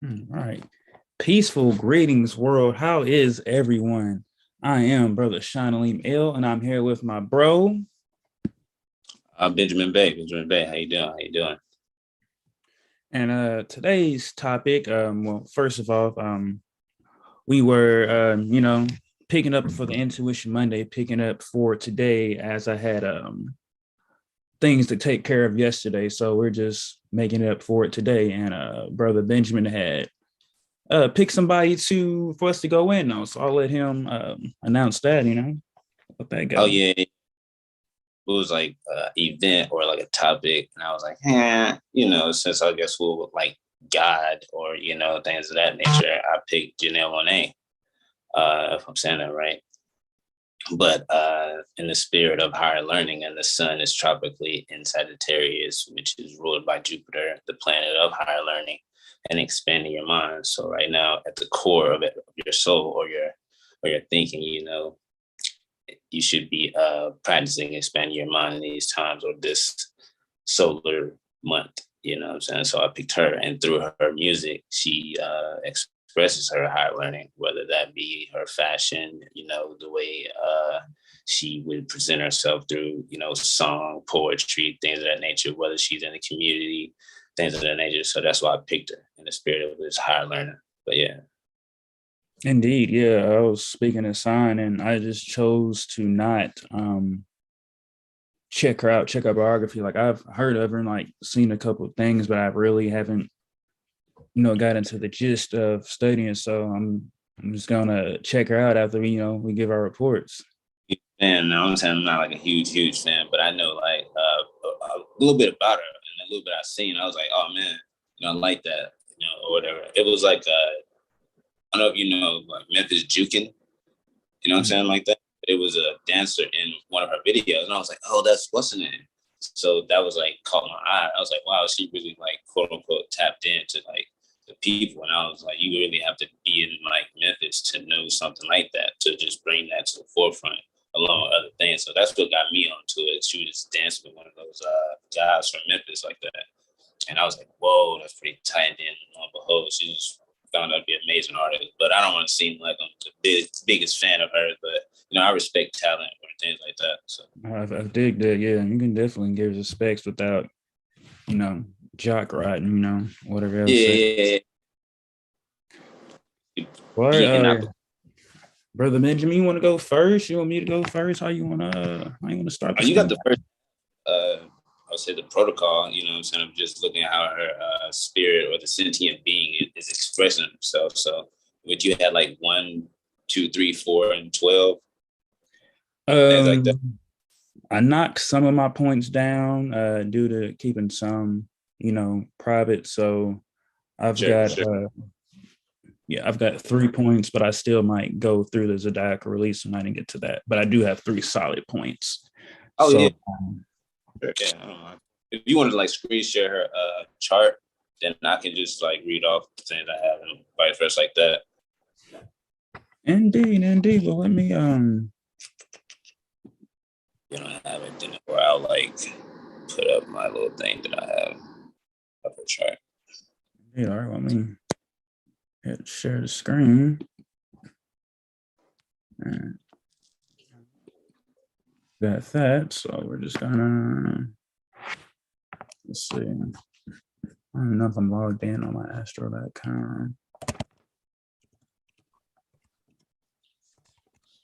All right. Peaceful greetings, world. How is everyone? I am Brother Alim L, and I'm here with my bro. Benjamin Bey. Benjamin Bey, how you doing? How you doing? And today's topic, well, first of all, we were, picking up for the Intuition Monday, picking up for today as I had things to take care of yesterday. So we're just making it up for it today. And Brother Benjamin had picked somebody for us to go in on. So I'll let him announce that, let that go. Oh, yeah. It was like an event or like a topic. And I was like, since I guess we'll like God or, things of that nature, I picked Jenelle Monáe, if I'm saying that right. But in the spirit of higher learning, and the sun is tropically in Sagittarius, which is ruled by Jupiter, the planet of higher learning and expanding your mind. So right now, at the core of it, of your soul or your thinking, you should be practicing expanding your mind in these times or this solar month. You know what I'm saying? So I picked her, and through her music, she expresses her higher learning, whether that be her fashion, the way she would present herself through, song, poetry, things of that nature, whether she's in the community, things of that nature. So that's why I picked her in the spirit of this higher learner. But yeah. Indeed, yeah. I was speaking a sign, and I just chose to not check her out, check her biography. Like I've heard of her and like seen a couple of things, but I really haven't, got into the gist of studying. So I'm just gonna check her out after we give our reports. And I'm saying I'm not like a huge fan, but I know like a little bit about her and a little bit I've seen. I was like, oh man, I like that, or whatever. It was like I don't know if you know like Memphis Jukin, what I'm saying, like that. It was a dancer in one of her videos, and I was like, oh, that's what's her name. So that was like caught my eye. I was like, wow, she really like quote unquote tapped into like the people, and I was like, you really have to be in like Memphis to know something like that, to just bring that to the forefront along with other things. So that's what got me onto it. She was dancing with one of those guys from Memphis like that, and I was like, whoa, that's pretty tight. And then lo and behold, she just found out to be an amazing artist. But I don't want to seem like I'm the biggest fan of hers, but I respect talent or things like that. So I dig that. Yeah, you can definitely give respects without, jock riding, whatever else. Yeah. Well, Brother Benjamin, you want to go first? You want me to go first? How you wanna start? You got the first. I would say the protocol. I'm saying, I'm just looking at how her spirit or the sentient being is expressing himself. So, would you have like 1, 2, 3, 4, and 12? Things like that. I knocked some of my points down due to keeping some, private. So I've got 3 points, but I still might go through the Zodiacal release and I didn't get to that. But I do have 3 solid points. Oh, so, yeah. If you wanted to like screen share her chart, then I can just like read off the things I have and vice versa like that. Indeed. Well, let me you don't have it, then where I'll like put up my little thing that I have of her chart. Yeah, all right, let me share the screen. Got that, so we're just gonna let's see. I don't know if I'm logged in on my astro.com.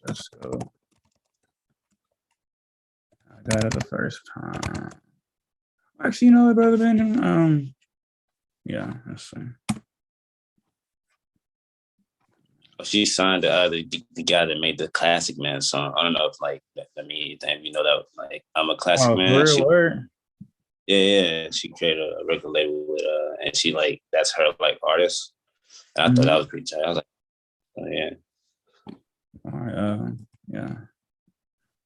Let's go. I got it the first time. Actually, what, Brother Benjamin? Yeah, let's see. She signed the guy that made the Classic Man song. I don't know if like that means anything. That like I'm a Classic Man. Yeah. She created a record label with and she like that's her like artist. And I thought that was pretty tight. I was like, oh yeah. All right, yeah.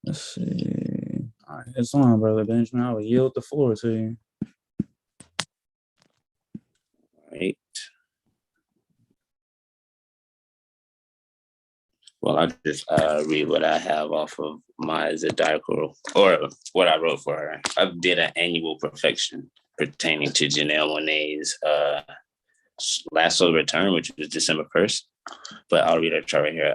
Let's see. All right, it's on, Brother Benjamin. I will yield the floor to you. All right. Well, I'll just read what I have off of my Zodiacal, or what I wrote for her. I did an annual perfection pertaining to Jenelle Monáe's last solar return, which was December 1st. But I'll read her chart right here.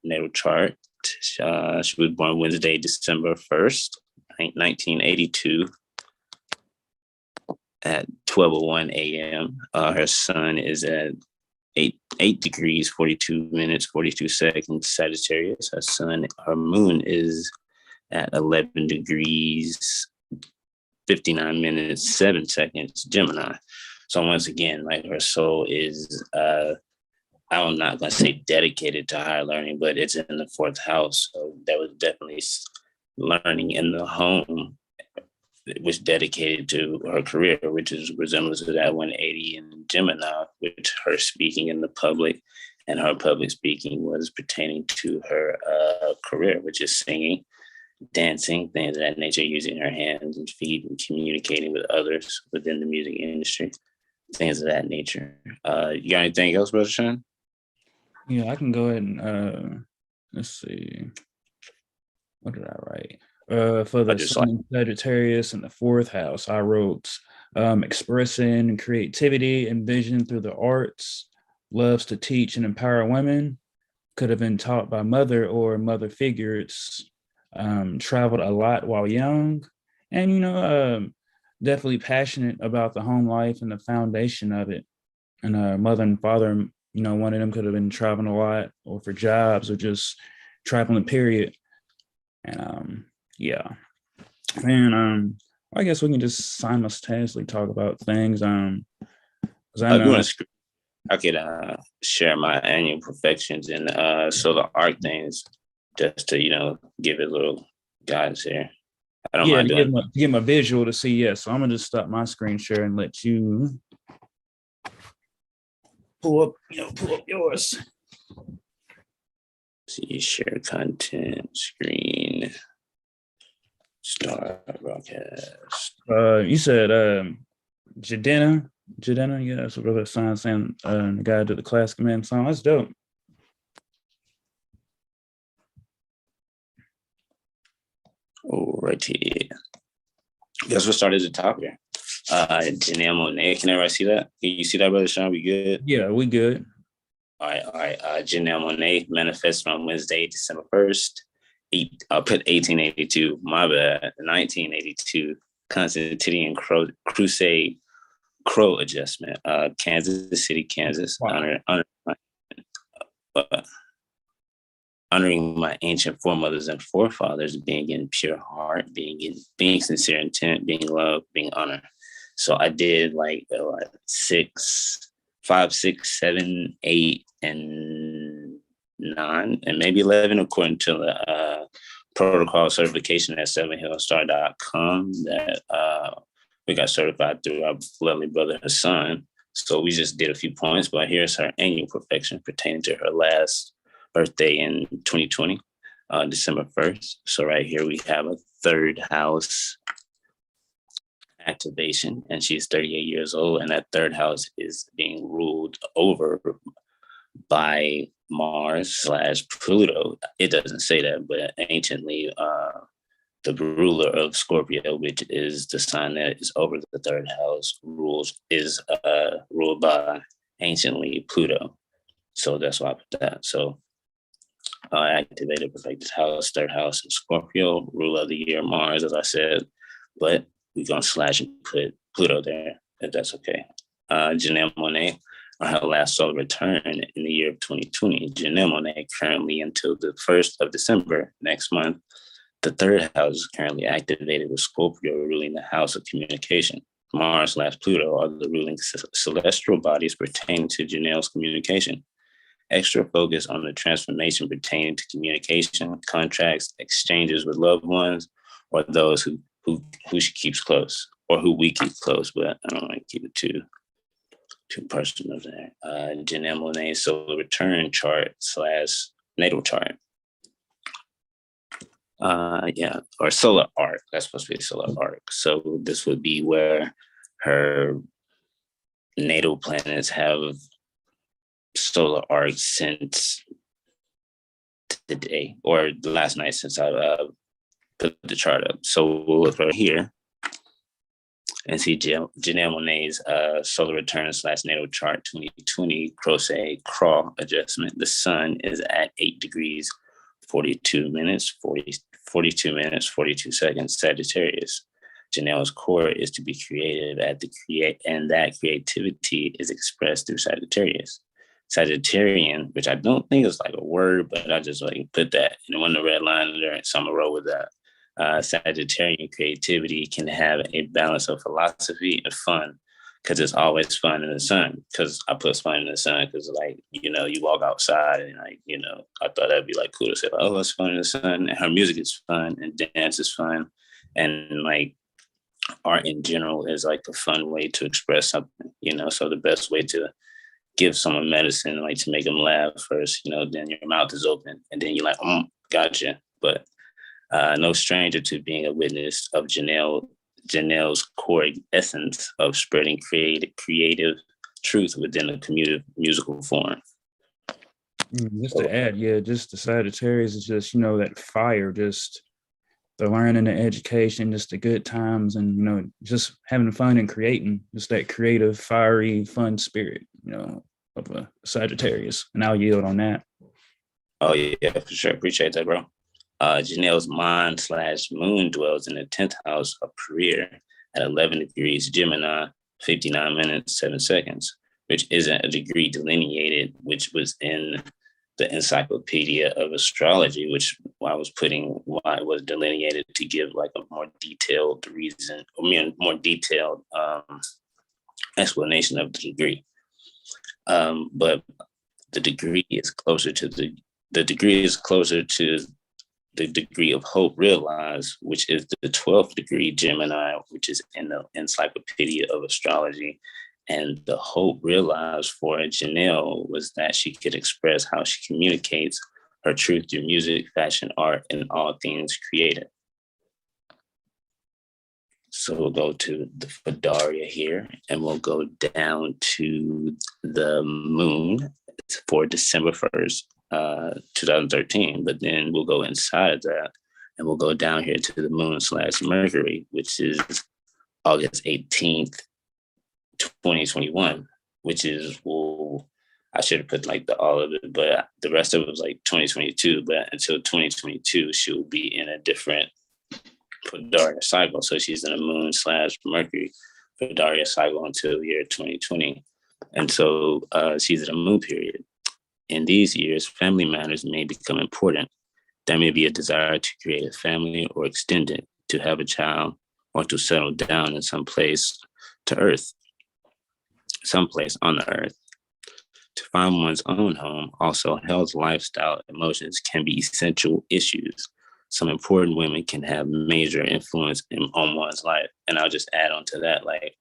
Natal chart. She was born Wednesday, December 1st, 1982 at 12:01 a.m. Her sun is at 8 degrees, 42 minutes, 42 seconds, Sagittarius. Her moon is at 11 degrees, 59 minutes, 7 seconds, Gemini. So once again, like her soul is, I'm not going to say dedicated to higher learning, but it's in the fourth house. So that was definitely learning in the home, which dedicated to her career, which is resemblance to that 180 in Gemini, which her speaking in the public, and her public speaking was pertaining to her career, which is singing, dancing, things of that nature, using her hands and feet and communicating with others within the music industry, things of that nature. You got anything else, Brother Sean? Yeah, I can go ahead and let's see. What did I write? For the Sun in Sagittarius in the fourth house, I wrote expressing creativity and vision through the arts, loves to teach and empower women, could have been taught by mother or mother figures, traveled a lot while young, and definitely passionate about the home life and the foundation of it. And mother and father, one of them could have been traveling a lot or for jobs or just traveling, period. And yeah. And I guess we can just simultaneously talk about things. Because I know I could share my annual perfections and solar arc things just to give it a little guidance here. I don't mind doing to give my visual to see. Yeah, so I'm gonna just stop my screen share and let you pull up yours. See, share content, screen, start broadcast. You said Jadena, yeah, that's what Brother Hasan saying. The guy did the class command song. That's dope. All righty. Guess we'll start at the top here. Jenelle Monáe. Can everybody see that? Can you see that, Brother Sean? We good? Yeah, we good. All right. Jenelle Monáe manifested on Wednesday, December 1st. I'll put 1882. My bad. 1982. Constantinian Crusade Crow adjustment. Kansas City, Kansas. Wow. Honoring my ancient foremothers and forefathers, being in pure heart, being sincere intent, being love, being honor. So I did like 5, 6, 7, 8, and 9, and maybe 11, according to the protocol certification at sevenhillstar.com that we got certified through our lovely brother Hasan. So we just did a few points, but here's her annual perfection pertaining to her last birthday in 2020, December 1st. So right here we have a third house activation, and she's 38 years old, and that third house is being ruled over by Mars/Pluto. It doesn't say that, but anciently the ruler of Scorpio, which is the sign that is over the third house, is ruled by anciently Pluto. So that's why I put that. So activated perfected house, third house in Scorpio, ruler of the year Mars, as I said, but we're gonna slash and put Pluto there if that's okay. Jenelle Monáe, on her last solar return in the year of 2020. Jenelle Monáe currently until the 1st of December next month. The third house is currently activated with Scorpio ruling the house of communication. Mars/Pluto are the ruling celestial bodies pertaining to Jenelle's communication. Extra focus on the transformation pertaining to communication, contracts, exchanges with loved ones, or those who she keeps close, or who we keep close, but I don't want to keep it too personal there. Jenelle Monáe solar return chart / natal chart. Or solar arc. That's supposed to be solar arc. So this would be where her natal planets have solar arc since today, or last night, since I put the chart up. So we'll look right here and see Jenelle Monáe's solar return / natal chart 2020 crochet crawl adjustment. The sun is at 8 degrees, 42 minutes, 42 minutes, 42 seconds, Sagittarius. Jenelle's core is to be creative and that creativity is expressed through Sagittarius. Sagittarian, which I don't think is like a word, but I just like put that in one of the red line there, so I'm gonna roll with that. Sagittarian creativity can have a balance of philosophy and fun, because it's always fun in the sun. Because I put fun in the sun because, like, you walk outside and, like, I thought that'd be like cool to say, like, oh, it's fun in the sun. And her music is fun and dance is fun, and like art in general is like a fun way to express something. So the best way to give someone medicine, like to make them laugh first, then your mouth is open and then you're like, gotcha. But no stranger to being a witness of Jenelle's core essence of spreading creative truth within a community musical form. Just to add, just the Sagittarius is just, that fire, just the learning, the education, just the good times, and, just having fun and creating, just that creative, fiery, fun spirit, of a Sagittarius. And I'll yield on that. Oh, yeah, for sure. Appreciate that, bro. Jenelle's mind / moon dwells in the 10th house of career at 11 degrees Gemini, 59 minutes, 7 seconds, which isn't a degree delineated, which was in the Encyclopedia of Astrology, which I was putting why it was delineated to give like a more detailed reason, more detailed explanation of the degree. But the degree is closer to the degree of hope realized, which is the 12th degree Gemini, which is in the Encyclopedia of Astrology. And the hope realized for Jenelle was that she could express how she communicates her truth through music, fashion, art, and all things creative. So we'll go to the Fadaria here, and we'll go down to the moon for December 1st, 2013. But then we'll go inside that, and we'll go down here to the moon / Mercury, which is August 18th, 2021, which is, well, I should have put like all of it, but the rest of it was like 2022. But until 2022, she'll be in a different Fadaria cycle. So she's in a moon / Mercury Fadaria cycle until the year 2020. And so she's in a moon period. In these years, family matters may become important. There may be a desire to create a family or extend it, to have a child, or to settle down in some place on the earth. To find one's own home, also health, lifestyle, emotions can be essential issues. Some important women can have major influence on one's life. And I'll just add on to that, like,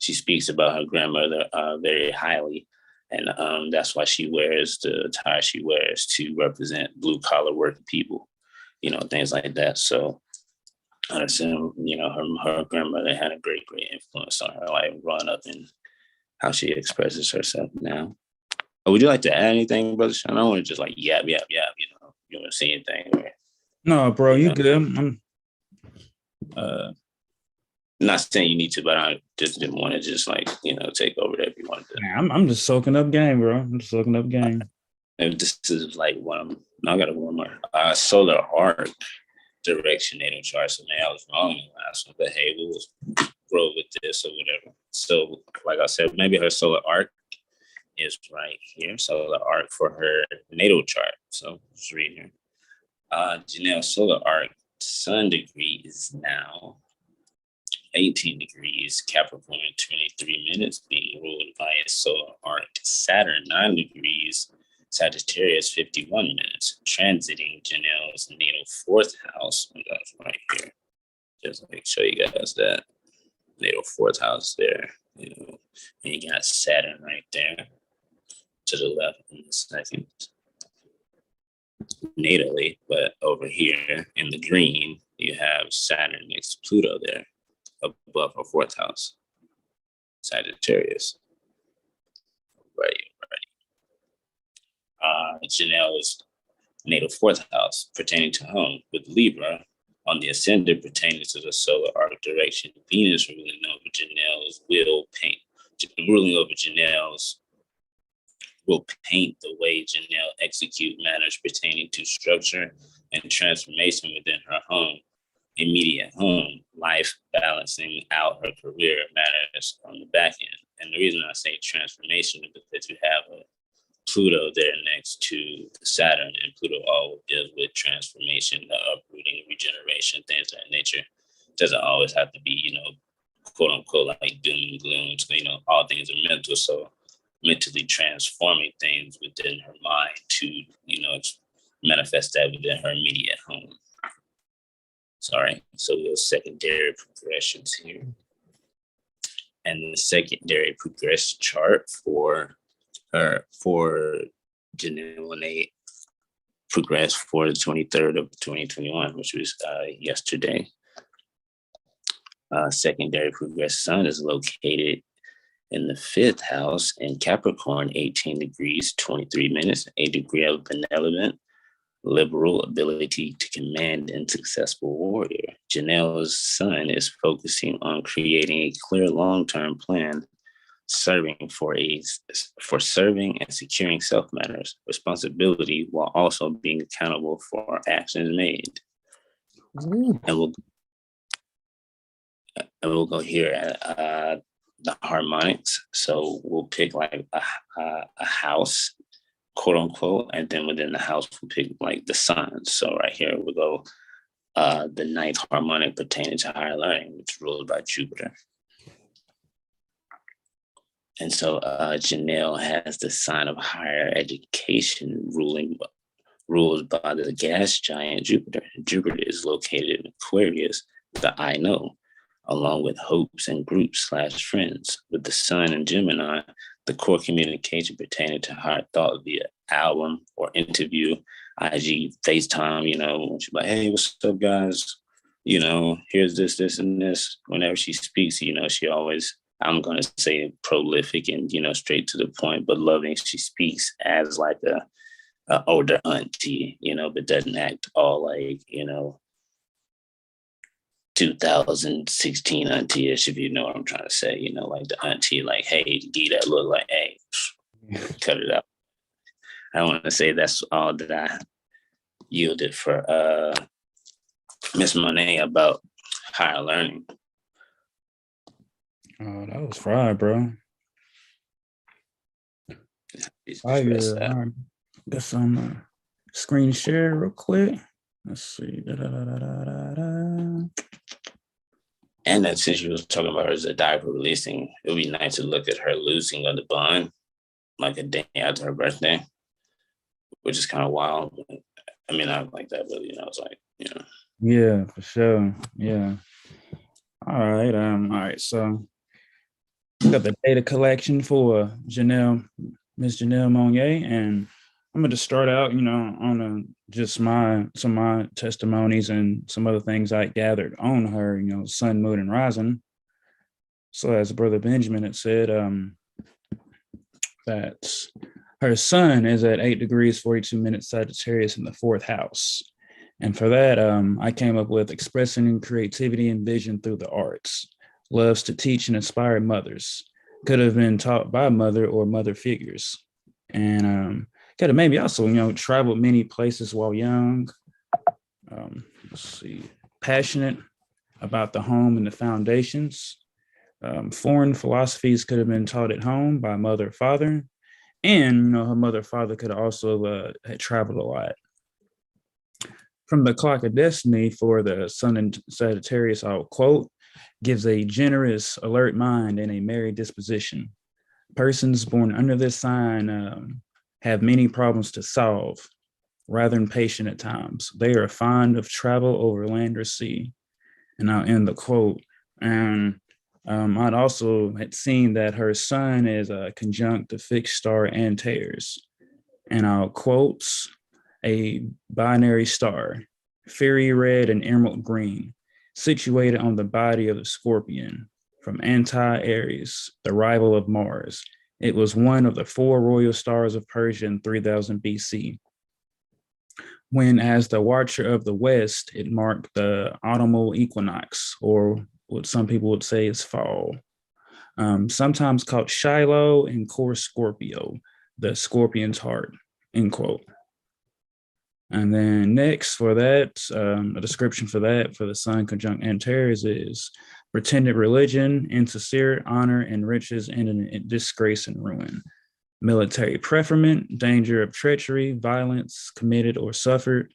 she speaks about her grandmother very highly. And that's why she wears the attire she wears to represent blue collar working people, things like that. So I assume, her grandmother had a great influence on her life growing up and how she expresses herself now. Would you like to add anything, Brother Sean? I don't want to just like yap. You want to say anything? Or, no, bro, you good. I'm not saying you need to, but I just didn't want to just like, take over that if you wanted to. I'm just soaking up game, bro. I'm just soaking up game. And this is like I got one more. Solar arc direction natal chart. So man, I was wrong in the last one, but hey, we'll grow with this or whatever. So like I said, maybe her solar arc is right here. Solar arc for her natal chart. So let's read here. Jenelle's solar arc sun degree is now 18 degrees Capricorn, 23 minutes, being ruled by a solar arc Saturn, 9 degrees Sagittarius, 51 minutes, transiting Jenelle's natal 4th house. That's right here. Just like show you guys that natal 4th house there. And you got Saturn right there to the left in the second. Natally, but over here in the green, you have Saturn next to Pluto there, above her 4th house, Sagittarius. Right. Janelle's natal 4th house pertaining to home with Libra, On the ascendant pertaining to the solar arc direction, Venus ruling over Janelle's will paint the way Jenelle execute matters pertaining to structure and transformation within her home, immediate home, life, balancing out her career matters on the back end. And the reason I say transformation is because you have a Pluto there next to Saturn, and Pluto always deals with transformation, the uprooting, regeneration, things of that nature. It doesn't always have to be, quote unquote, like doom and gloom. So, all things are mental. So mentally transforming things within her mind to, manifest that within her immediate home. Sorry. So we have secondary progressions here. And the secondary progression chart for Jenelle Monáe progressed for the 23rd of 2021, which was yesterday. Secondary progressed sun is located in the 5th house in Capricorn, 18 degrees, 23 minutes, a degree of benevolent, liberal ability to command and successful warrior. Janelle's sun is focusing on creating a clear long-term plan, serving serving and securing self-matters responsibility while also being accountable for actions made. Ooh. And we'll go here at the harmonics. So we'll pick like a house, quote unquote, and then within the house we'll pick like the sun. So right here we'll go the 9th harmonic pertaining to higher learning, which is ruled by Jupiter. And so Jenelle has the sign of higher education ruled by the gas giant Jupiter. Jupiter is located in Aquarius, the I know, along with hopes and groups / friends. With the sun in Gemini, the core communication pertaining to higher thought via album or interview, IG, FaceTime, when she's like, hey, what's up, guys? Here's this, and this. Whenever she speaks, she always, I'm going to say prolific and, straight to the point, but loving. She speaks as like a older auntie, but doesn't act all like, 2016 auntie-ish, if you know what I'm trying to say, like the auntie, like, hey, give that look like, hey, cut it out. I want to say that's all that I yielded for Miss Monáe about higher learning. Oh, that was fried, bro. Got some screen share real quick. Let's see. And then since you was talking about her Zodiacal releasing, it would be nice to look at her losing of the bond like a day after her birthday, which is kind of wild. I mean, I like that, but it's like, Yeah, for sure. Yeah. All right. So we got the data collection for Miss Jenelle Monáe, and I'm going to start out, on some of my testimonies and some other things I gathered on her, sun, moon, and rising. So as Brother Benjamin had said, that her sun is at 8 degrees, 42 minutes Sagittarius in the 4th house. And for that, I came up with expressing creativity and vision through the arts, loves to teach and inspire mothers, could have been taught by mother or mother figures. And could have maybe also, traveled many places while young. Let's see, passionate about the home and the foundations. Foreign philosophies could have been taught at home by mother or father. And, her mother or father could also had traveled a lot. From the clock of destiny for the sun in Sagittarius, I'll quote, gives a generous, alert mind and a merry disposition. Persons born under this sign have many problems to solve, rather impatient at times. They are fond of travel over land or sea. And I'll end the quote. And I'd also had seen that her sun is conjunct the fixed star Antares. And I'll quote, a binary star, fiery red and emerald green, situated on the body of the Scorpion, from Anti-Aries, the rival of Mars. It was one of the 4 royal stars of Persia in 3000 BC. when, as the watcher of the West, it marked the autumnal equinox, or what some people would say is fall. Sometimes called Shiloh and core Scorpio, the scorpion's heart, end quote. And then next for that, a description for that, for the sun conjunct Antares is pretended religion, insincere honor and riches, and in disgrace and ruin. Military preferment, danger of treachery, violence committed or suffered,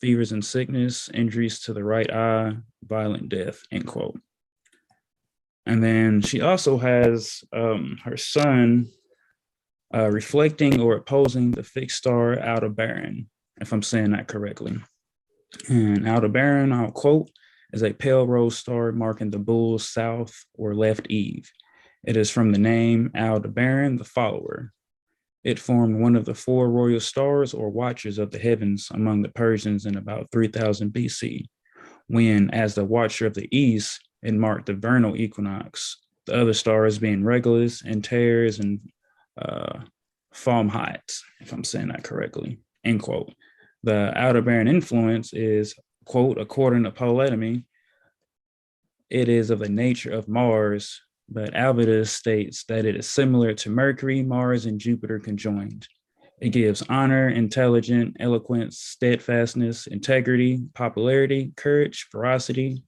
fevers and sickness, injuries to the right eye, violent death, end quote. And then she also has her sun reflecting or opposing the fixed star Aldebaran, if I'm saying that correctly. And Aldebaran, I'll quote, is a pale rose star marking the bull's south or left eve. It is from the name Aldebaran, the follower. It formed one of the four royal stars or watchers of the heavens among the Persians in about 3000 BC, when, as the watcher of the east, it marked the vernal equinox, the other stars being Regulus, Antares, and Falmheit, if I'm saying that correctly, end quote. The Aldebaran influence is, quote, according to Ptolemy, it is of the nature of Mars, but Albertus states that it is similar to Mercury, Mars, and Jupiter conjoined. It gives honor, intelligence, eloquence, steadfastness, integrity, popularity, courage, ferocity,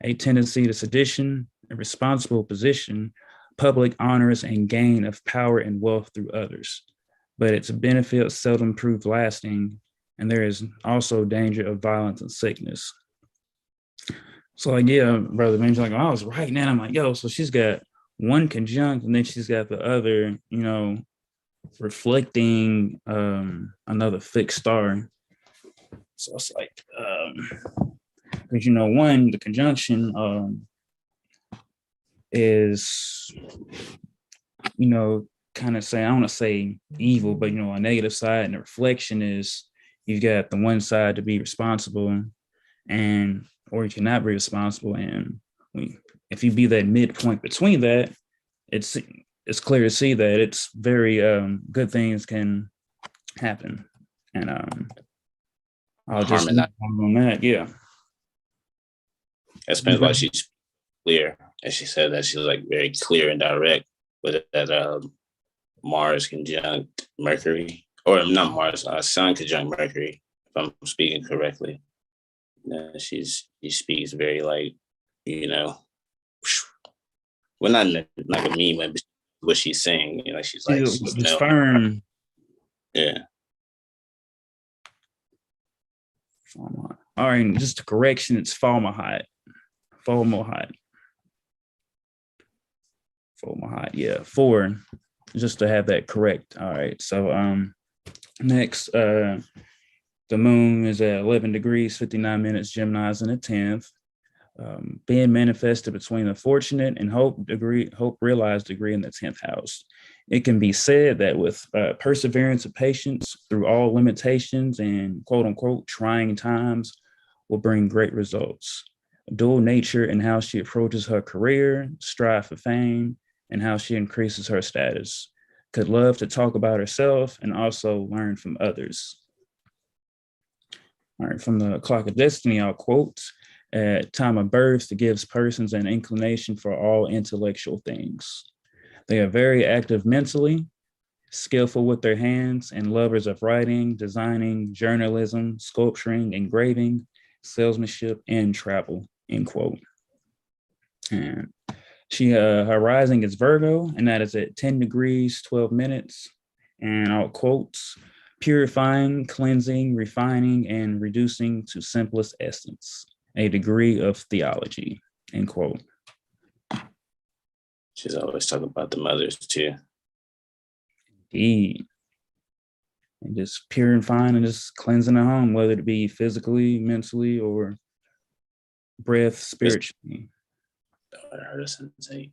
a tendency to sedition, a responsible position, public honors, and gain of power and wealth through others. But its benefits seldom prove lasting, and there is also danger of violence and sickness. So like, yeah, Brother Benji, like, I was writing that, I'm like, yo, so she's got one conjunct, and then she's got the other, you know, reflecting another fixed star. So it's like, because, you know, one, the conjunction is, you know, kind of say, I don't want to say evil, but, you know, a negative side, and the reflection is you've got the one side to be responsible, and or you cannot be responsible. And if you be that midpoint between that, it's clear to see that it's very good things can happen. And I'll just on that, yeah. That's why she's clear, and she said that she's like very clear and direct with that Mars conjunct Mercury, or not Mars, Sun conjunct Mercury, if I'm speaking correctly. She speaks very like, you know, well, not like a meme, but what she's saying, you know, she's like, just firm. Yeah. All right, just a correction, it's Falmheit, yeah, 4, just to have that correct. All right, so next, the moon is at 11 degrees, 59 minutes, Gemini's in the 10th, being manifested between the fortunate and hope realized degree in the 10th house. It can be said that with perseverance and patience through all limitations and quote unquote trying times will bring great results. Dual nature in how she approaches her career, strive for fame, and how she increases her status. Could love to talk about herself and also learn from others. All right, from the Clock of Destiny, I'll quote, at time of birth, it gives persons an inclination for all intellectual things. They are very active mentally, skillful with their hands, and lovers of writing, designing, journalism, sculpturing, engraving, salesmanship, and travel, end quote. And her rising is Virgo, and that is at 10 degrees, 12 minutes. And I'll quote, purifying, cleansing, refining, and reducing to simplest essence, a degree of theology, end quote. She's always talking about the mothers too. Indeed. And just purifying and just cleansing the home, whether it be physically, mentally, or breath, spiritually. I heard us say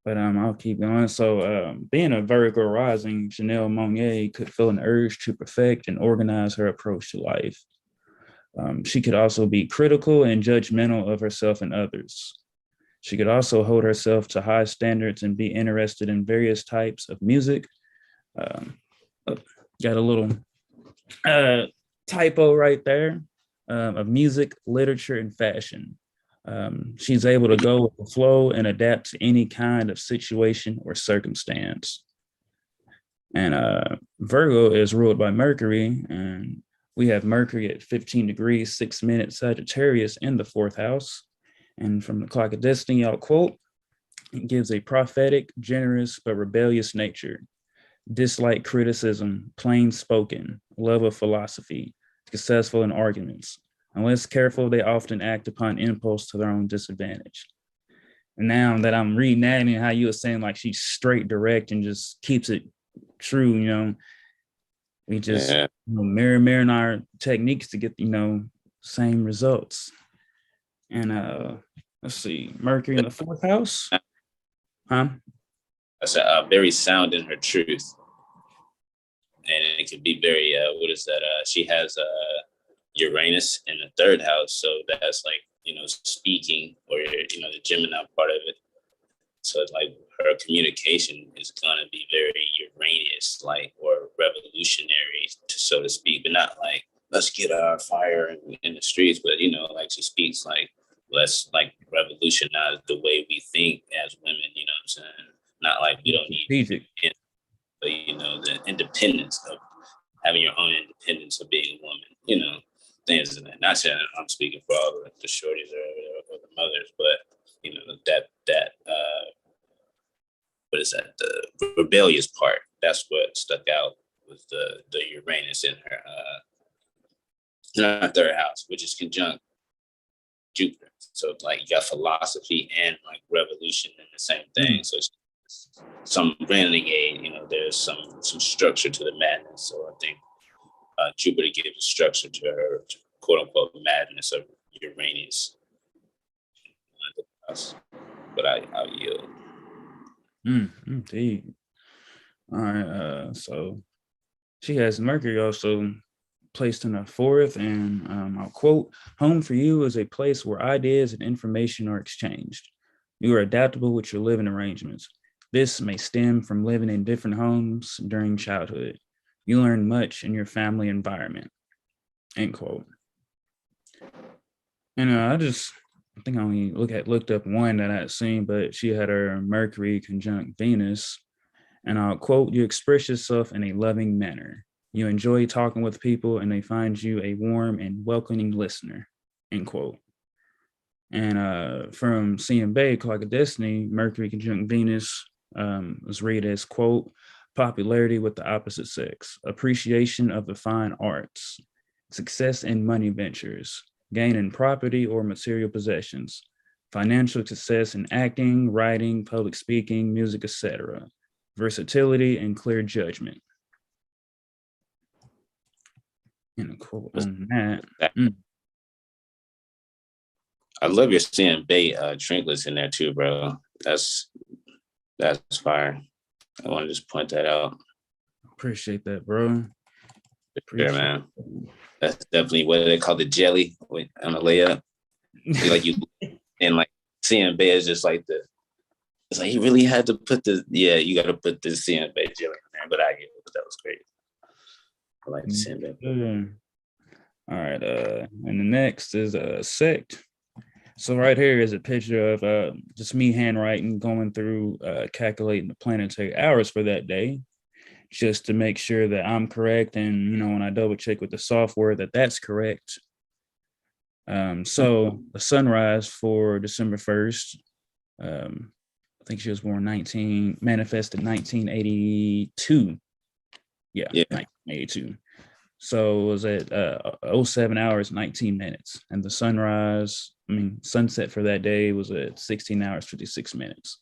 But I'll keep going. So being a Virgo rising, Jenelle Monáe could feel an urge to perfect and organize her approach to life. She could also be critical and judgmental of herself and others. She could also hold herself to high standards and be interested in various types of music. Um, got a little typo right there of music, literature, and fashion. She's able to go with the flow and adapt to any kind of situation or circumstance. And Virgo is ruled by Mercury, and we have Mercury at 15 degrees, 6 minutes Sagittarius in the fourth house. And from the Clock of Destiny, I'll quote, it gives a prophetic, generous, but rebellious nature, dislike criticism, plain spoken, love of philosophy, successful in arguments. Unless careful, they often act upon impulse to their own disadvantage. And now that I'm reading that and how you were saying like she's straight direct and just keeps it true, we just mirror our techniques to get, same results. And let's see, Mercury in the fourth house. That's very sound in her truth. And it could be very, what is that? She has Uranus in the third house. So that's like, speaking or, the Gemini part of it. So it's like her communication is going to be very Uranus, like, or revolutionary, so to speak, but not like, let's get our fire in the streets, but, like she speaks like, let's like revolutionize the way we think as women, you know what I'm saying? Not like we don't need, but, the independence of having your own independence of being a woman, things in that. Not saying I'm speaking for all the shorties or the mothers, but, that what is that? The rebellious part. That's what stuck out with the Uranus in her third house, which is conjunct Jupiter. So it's like you got philosophy and like revolution in the same thing. So it's some renegade, there's some structure to the madness. So I think Jupiter gives a structure to her quote unquote madness of Uranus. But I'll yield. Indeed. All right. So she has Mercury also placed in a fourth, and I'll quote, home for you is a place where ideas and information are exchanged. You are adaptable with your living arrangements. This may stem from living in different homes during childhood. You learn much in your family environment, end quote. And I think I only looked up one that I had seen, but she had her Mercury conjunct Venus. And I'll quote, you express yourself in a loving manner. You enjoy talking with people and they find you a warm and welcoming listener, end quote. And from CM Bay, Clock of Destiny, Mercury conjunct Venus was read as, quote, popularity with the opposite sex, appreciation of the fine arts, success in money ventures, gain in property or material possessions, financial success in acting, writing, public speaking, music, etc., versatility and clear judgment. And a quote on that. I love your CM Bay trinklets in there too, bro. That's fire. I want to just point that out. Appreciate that, bro. Appreciate man. That's definitely what they call the jelly on the layup. Like you and like CM Bay is just like it's like he really had to put you got to put the CM Bay jelly in there, but I get it. But that was great. I like the CM Bay. All right. And the next is a sect. So right here is a picture of just me handwriting, going through calculating the planetary hours for that day, just to make sure that I'm correct. And, when I double check with the software that's correct. So the sunrise for December 1st, I think she was born manifested 1982. Yeah. 1982. So it was at 07 hours, 19 minutes. And the sunset for that day was at 16 hours, 56 minutes.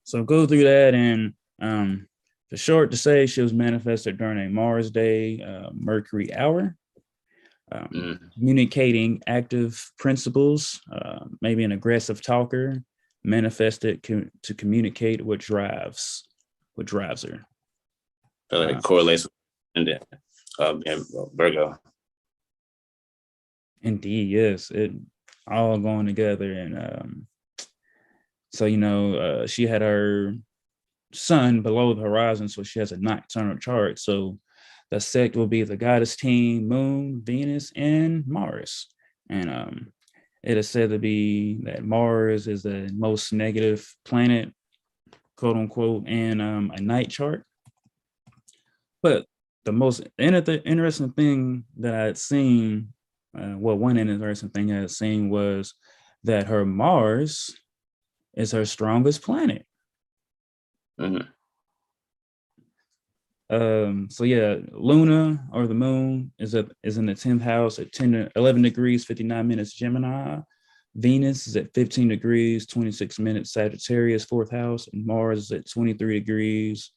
So go through that. And for short to say, she was manifested during a Mars day, Mercury hour, communicating active principles, maybe an aggressive talker, manifested to communicate what drives her. So it correlates with Virgo. Indeed, yes, it all going together. And So, she had her sun below the horizon, so she has a nocturnal chart. So the sect will be the goddess team, Moon, Venus, and Mars. And it is said to be that Mars is the most negative planet, quote unquote, in a night chart. But the most interesting thing that I had seen, one interesting thing I had seen was that her Mars is her strongest planet. Mm-hmm. So yeah, Luna or the moon is in the 10th house at 11 degrees, 59 minutes Gemini. Venus is at 15 degrees, 26 minutes Sagittarius, 4th house, and Mars is at 23 degrees,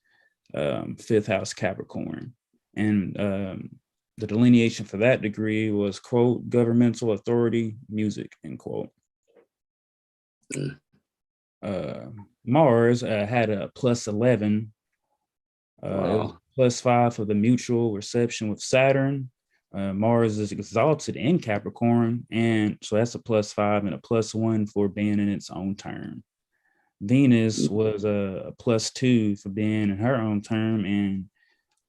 5th house Capricorn. And the delineation for that degree was, quote, governmental authority, music, end quote. Mars had a plus 11. It was plus 5 for the mutual reception with Saturn. Mars is exalted in Capricorn, and so that's a plus 5 and a plus 1 for being in its own term. Venus was a plus 2 for being in her own term, and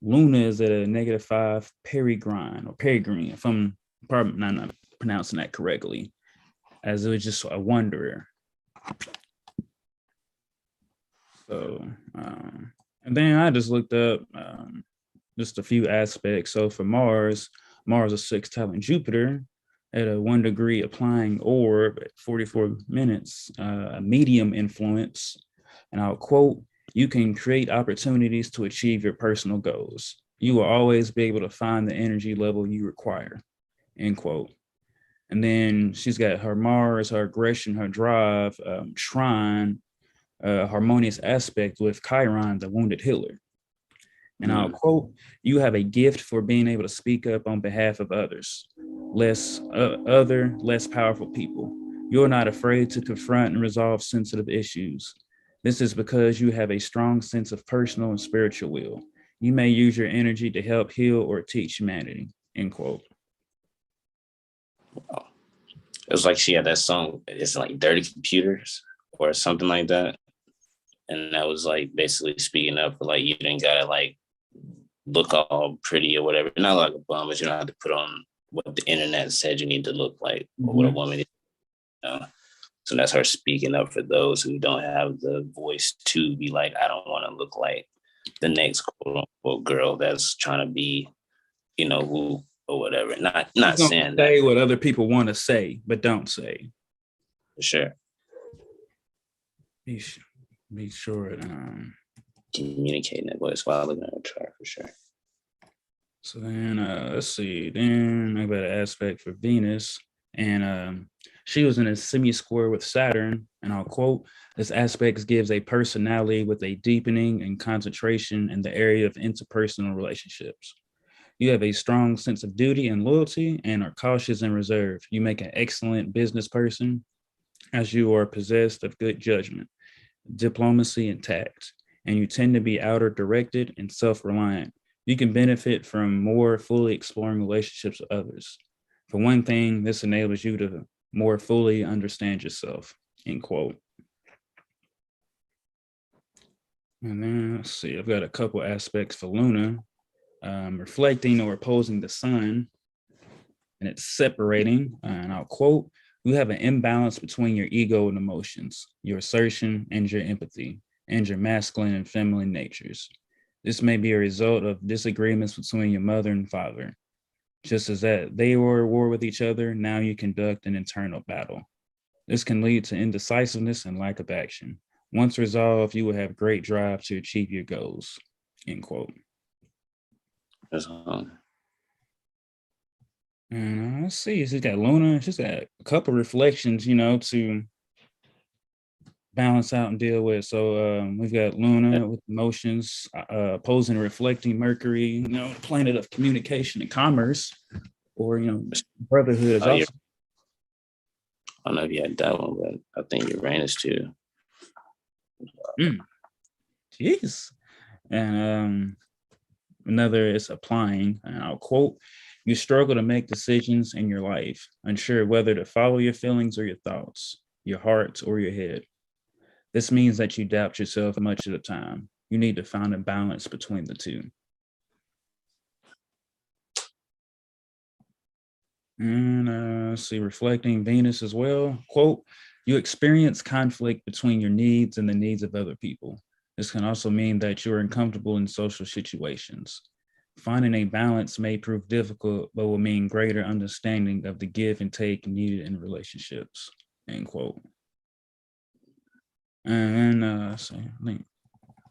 Luna is at a negative 5 perigrine, if I'm probably not pronouncing that correctly, as it was just a wanderer. So, and then I just looked up just a few aspects. So for Mars is sextile in Jupiter at a 1 degree applying orb at 44 minutes, a medium influence. And I'll quote, you can create opportunities to achieve your personal goals. You will always be able to find the energy level you require, end quote. And then she's got her Mars, her aggression, her drive, trine, harmonious aspect with Chiron, the wounded healer. And I'll quote, you have a gift for being able to speak up on behalf of others, less powerful people. You're not afraid to confront and resolve sensitive issues. This is because you have a strong sense of personal and spiritual will. You may use your energy to help heal or teach humanity, end quote. Wow. It was like she had that song, it's like Dirty Computers or something like that. And that was like basically speaking up for like, you didn't gotta like look all pretty or whatever. Not like a bum, but you don't have to put on what the internet said you need to look like or what a woman is. So that's her speaking up for those who don't have the voice to be like, I don't want to look like the next quote unquote girl that's trying to be, who or whatever. Not saying that. Say what other people want to say, but don't say. For sure. Be sure. Communicating that voice while looking at a chart for sure. So then let's see. Then I got an aspect for Venus, and she was in a semi-square with Saturn. And I'll quote: "This aspect gives a personality with a deepening and concentration in the area of interpersonal relationships. You have a strong sense of duty and loyalty, and are cautious and reserved. You make an excellent business person, as you are possessed of good judgment, diplomacy, and tact. And you tend to be outer directed and self-reliant. You can benefit from more fully exploring relationships with others. For one thing, this enables you to more fully understand yourself," end quote. And then let's see, I've got a couple aspects for Luna, reflecting or opposing the sun, and it's separating, and I'll quote, "You have an imbalance between your ego and emotions, your assertion and your empathy, and your masculine and feminine natures. This may be a result of disagreements between your mother and father. Just as that they were at war with each other, now you conduct an internal battle. This can lead to indecisiveness and lack of action. Once resolved, you will have great drive to achieve your goals," end quote. And let's see, she's got Luna, she's got a couple reflections, to balance out and deal with. So we've got Luna with emotions, opposing reflecting Mercury, the planet of communication and commerce, or brotherhood is also. I don't know if you had that one, but I think Uranus too. Jeez. And another is applying, and I'll quote, "You struggle to make decisions in your life, unsure whether to follow your feelings or your thoughts, your heart or your head. This means that you doubt yourself much of the time. You need to find a balance between the two. And see, reflecting Venus as well. Quote, you experience conflict between your needs and the needs of other people. This can also mean that you're uncomfortable in social situations. Finding a balance may prove difficult, but will mean greater understanding of the give and take needed in relationships. End quote. And so I think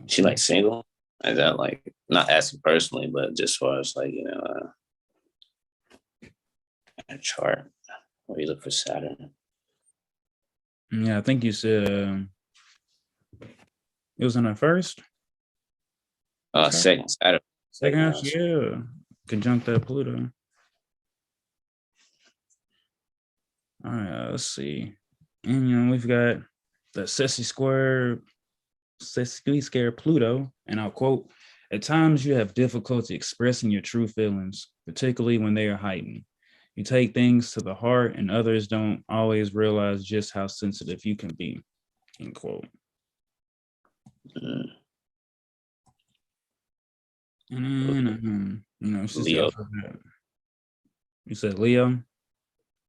She like single? Is that like not asking personally, but just as far as like, a chart where you look for Saturn? Yeah, I think you said it was in the first. Second Saturn. Second house, yeah. Conjunct that Pluto. All right, let's see. And we've got the Sessi square Pluto, and I'll quote, at times you have difficulty expressing your true feelings, particularly when they are heightened. You take things to the heart, and others don't always realize just how sensitive you can be, end quote. And then, Leo. You said Leo?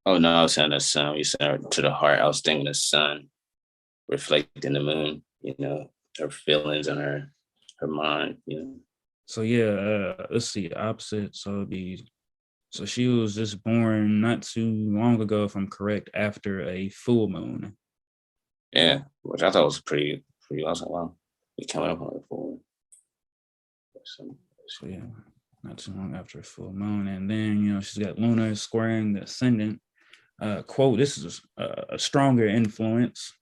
Oh no, I was saying the sun. You said to the heart. I was thinking the sun reflecting the moon, her feelings and her mind, So yeah, let's see, opposite. So she was just born not too long ago, if I'm correct, after a full moon. Yeah, which I thought was pretty awesome. Wow, we coming up on the full moon. So yeah, not too long after a full moon. And then, she's got Luna squaring the ascendant. Quote, this is a stronger influence.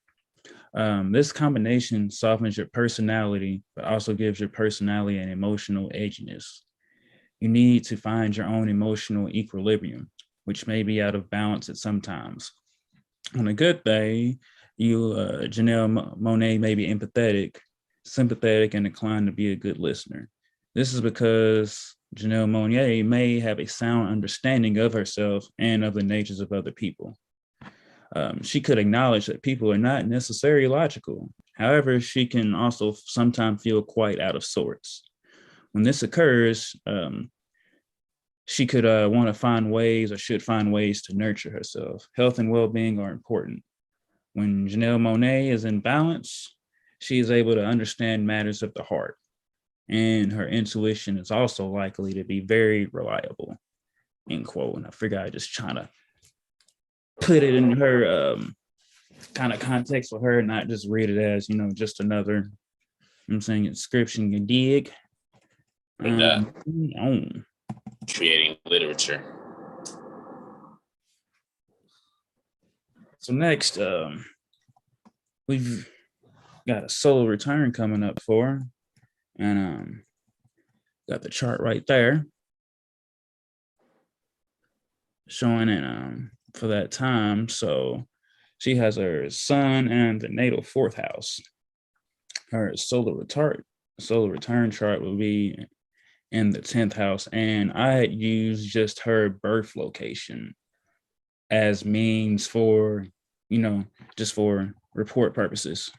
This combination softens your personality, but also gives your personality an emotional edginess. You need to find your own emotional equilibrium, which may be out of balance at some times. On a good day, you, Jenelle Monáe, may be empathetic, sympathetic, and inclined to be a good listener. This is because Jenelle Monáe may have a sound understanding of herself and of the natures of other people. She could acknowledge that people are not necessarily logical. However, she can also sometimes feel quite out of sorts. When this occurs, she could want to find ways, or should find ways, to nurture herself. Health and well-being are important. When Jenelle Monáe is in balance, she is able to understand matters of the heart, and her intuition is also likely to be very reliable, end quote. And I figure I just trying to put it in her kind of context for her, not just read it as, just another, I'm saying, inscription, you dig? Creating literature. So next, we've got a solar return coming up for her, and got the chart right there showing it for that time. So she has her sun and the natal fourth house. Her solar return chart will be in the 10th house, and I had used just her birth location as means for, just for report purposes,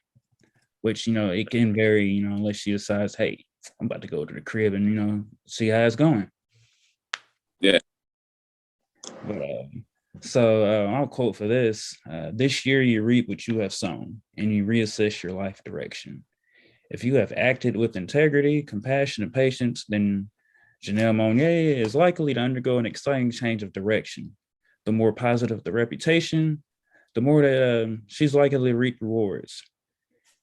which, it can vary, unless she decides, hey, I'm about to go to the crib and, see how it's going. Yeah. But I'll quote for this. This year you reap what you have sown, and you reassess your life direction. If you have acted with integrity, compassion, and patience, then Jenelle Monáe is likely to undergo an exciting change of direction. The more positive the reputation, the more that she's likely to reap rewards.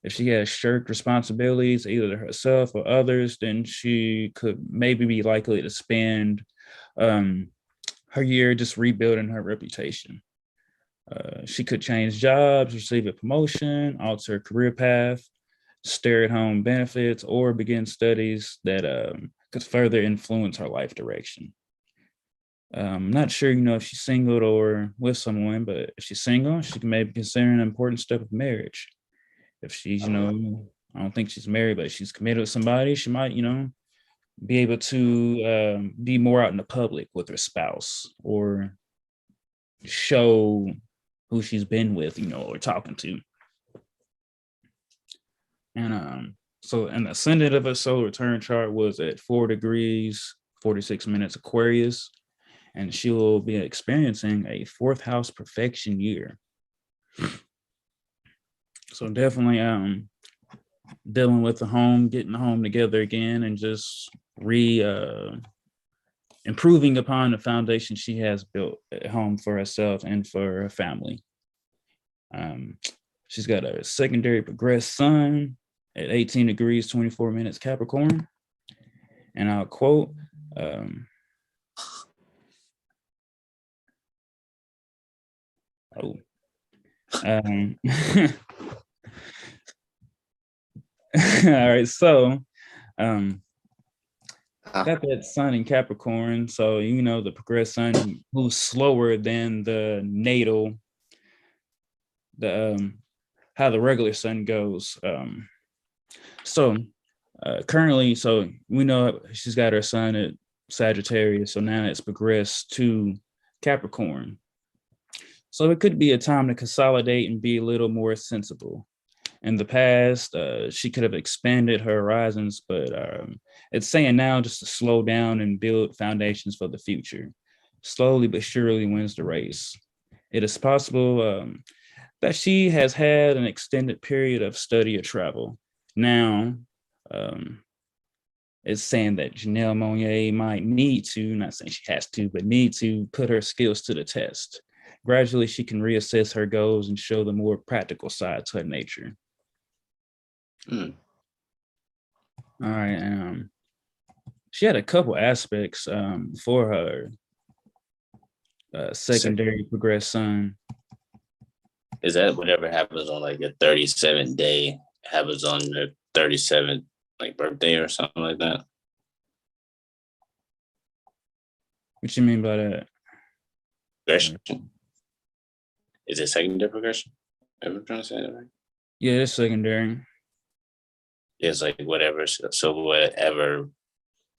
If she has shirked responsibilities, either to herself or others, then she could maybe be likely to spend her year just rebuilding her reputation. She could change jobs, receive a promotion, alter her career path, stay-at-home benefits, or begin studies that could further influence her life direction. I'm not sure, if she's single or with someone, but if she's single, she can maybe consider an important step of marriage. If she's, I don't think she's married, but if she's committed with somebody, she might, be able to be more out in the public with her spouse, or show who she's been with, or talking to. And so an ascendant of a solar return chart was at 4 degrees, 46 minutes Aquarius, and she will be experiencing a fourth house perfection year. So definitely dealing with the home, getting the home together again, and just improving upon the foundation she has built at home for herself and for her family. She's got a secondary progressed sun at 18 degrees, 24 minutes Capricorn. And I'll quote, all right, so got that sun in Capricorn, so you know the progressed sun moves slower than the natal, the how the regular sun goes. So currently, so we know she's got her sun at Sagittarius, so now it's progressed to Capricorn. So it could be a time to consolidate and be a little more sensible. In the past, she could have expanded her horizons, but it's saying now just to slow down and build foundations for the future. Slowly but surely wins the race. It is possible that she has had an extended period of study or travel. Now, it's saying that Jenelle Monáe might need to, not saying she has to, but need to put her skills to the test. Gradually, she can reassess her goals and show the more practical side to her nature. All right. She had a couple aspects for her secondary progressed sun. Is that whatever happens on like a 37 day happens on the 37th like birthday or something like that? What you mean by that? Progression. Is it secondary progression? Am I trying to say that right? Yeah, it's secondary. It's like whatever. So whatever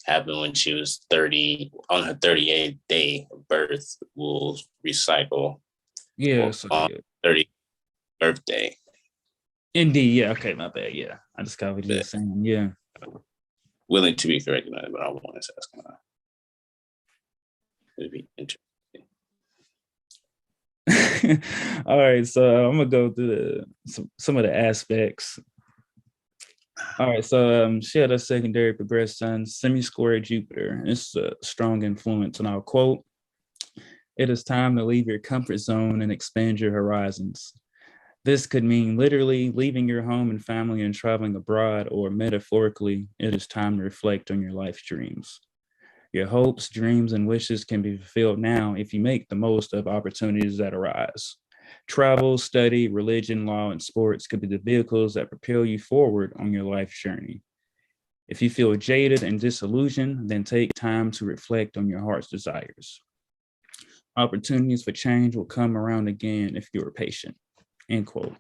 happened when she was 30 on her 38th day of birth will recycle. Yeah, so, on 30th birthday. Indeed, yeah. Okay, my bad. Yeah, I just got what you were saying. Yeah. Willing to be corrected on it, but I want to ask. It'd be interesting. All right, so I'm gonna go through some of the aspects. All right, so she had a secondary progressed sun, semi-square Jupiter. It's a strong influence, and I'll quote, "It is time to leave your comfort zone and expand your horizons. This could mean literally leaving your home and family and traveling abroad, or metaphorically, it is time to reflect on your life's dreams. Your hopes, dreams, and wishes can be fulfilled now if you make the most of opportunities that arise. Travel, study, religion, law, and sports could be the vehicles that propel you forward on your life's journey. If you feel jaded and disillusioned, then take time to reflect on your heart's desires. Opportunities for change will come around again if you are patient." End quote.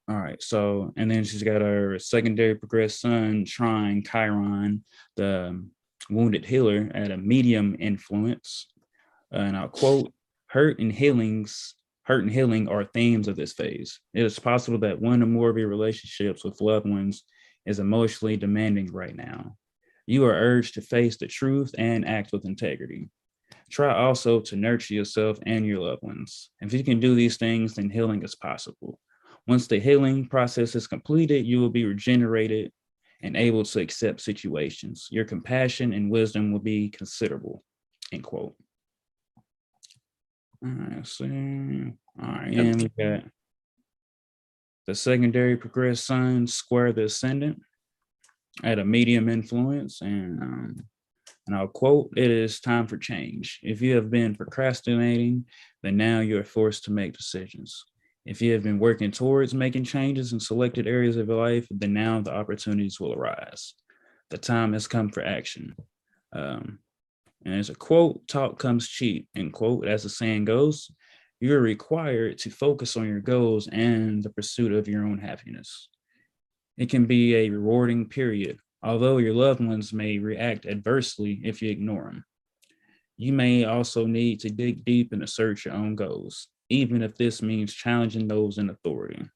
All right, so, and then she's got her secondary progressed sun trine Chiron, the wounded healer, at a medium influence. And I'll quote, hurt and healing are themes of this phase. It is possible that one or more of your relationships with loved ones is emotionally demanding right now. You are urged to face the truth and act with integrity. Try also to nurture yourself and your loved ones. If you can do these things, then healing is possible. Once the healing process is completed, you will be regenerated and able to accept situations. Your compassion and wisdom will be considerable. End quote. All right, so, all right, and we got the secondary progressed sun square the ascendant at a medium influence, and I'll quote, "It is time for change. If you have been procrastinating, then now you are forced to make decisions. If you have been working towards making changes in selected areas of your life, then now the opportunities will arise. The time has come for action." And there's a quote, "Talk comes cheap," end quote. As the saying goes, you're required to focus on your goals and the pursuit of your own happiness. It can be a rewarding period, although your loved ones may react adversely if you ignore them. You may also need to dig deep and assert your own goals, even if this means challenging those in authority.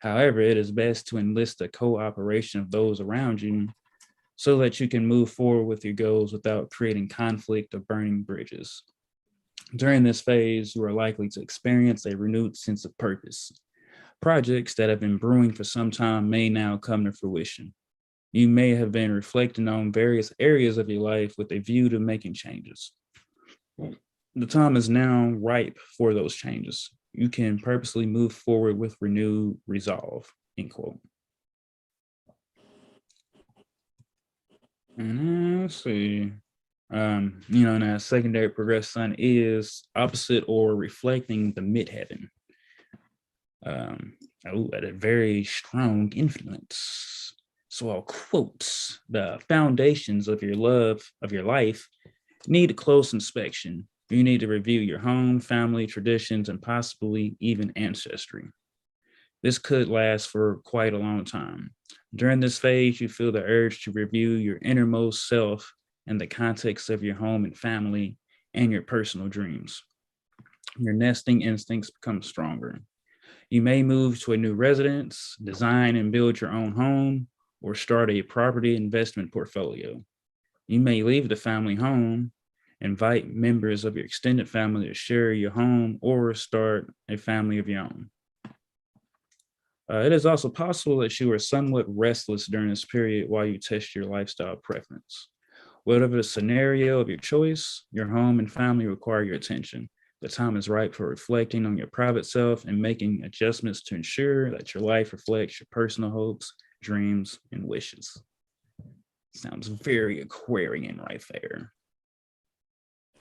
However, it is best to enlist the cooperation of those around you so that you can move forward with your goals without creating conflict or burning bridges. During this phase, you are likely to experience a renewed sense of purpose. Projects that have been brewing for some time may now come to fruition. You may have been reflecting on various areas of your life with a view to making changes. The time is now ripe for those changes. You can purposely move forward with renewed resolve, end quote. And let's see. Now secondary progressed sun is opposite or reflecting the midheaven. At a very strong influence. So I'll quote, the foundations of your life need a close inspection. You need to review your home, family, traditions, and possibly even ancestry. This could last for quite a long time. During this phase, you feel the urge to review your innermost self in the context of your home and family and your personal dreams. Your nesting instincts become stronger. You may move to a new residence, design and build your own home, or start a property investment portfolio. You may leave the family home, invite members of your extended family to share your home, or start a family of your own. It is also possible that you are somewhat restless during this period while you test your lifestyle preference. Whatever the scenario of your choice, your home and family require your attention. The time is ripe for reflecting on your private self and making adjustments to ensure that your life reflects your personal hopes, dreams, and wishes. Sounds very Aquarian right there.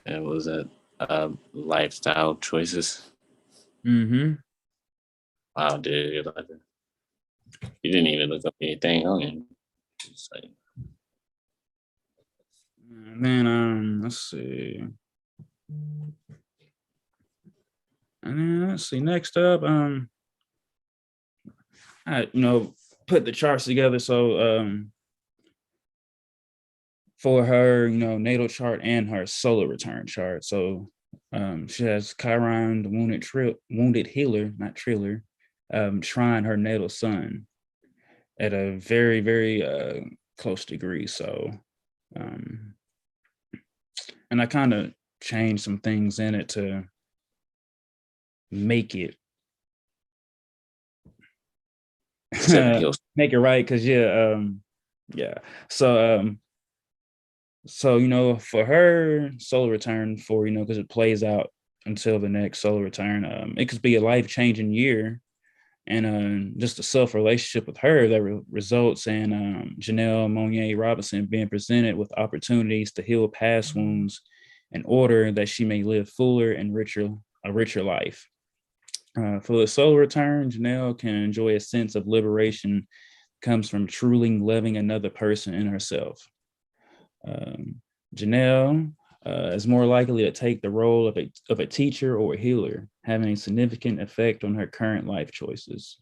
And what was that? Lifestyle choices. Mm-hmm. Wow, dude, you didn't even look up anything on it. Like, and then let's see. And then let's see. Next up, I put the charts together. So for her, natal chart and her solar return chart. So she has Chiron, the wounded healer, not triller, trine her natal sun at a very, very close degree. So, and I kind of changed some things in it to make it make it right. Because So for her solar return, because it plays out until the next solar return, it could be a life-changing year, and just a self-relationship with her that results in Jenelle Monáe Robinson being presented with opportunities to heal past wounds in order that she may live fuller and a richer life. For the solar return, Jenelle can enjoy a sense of liberation comes from truly loving another person in herself. Jenelle is more likely to take the role of a teacher or a healer, having a significant effect on her current life choices.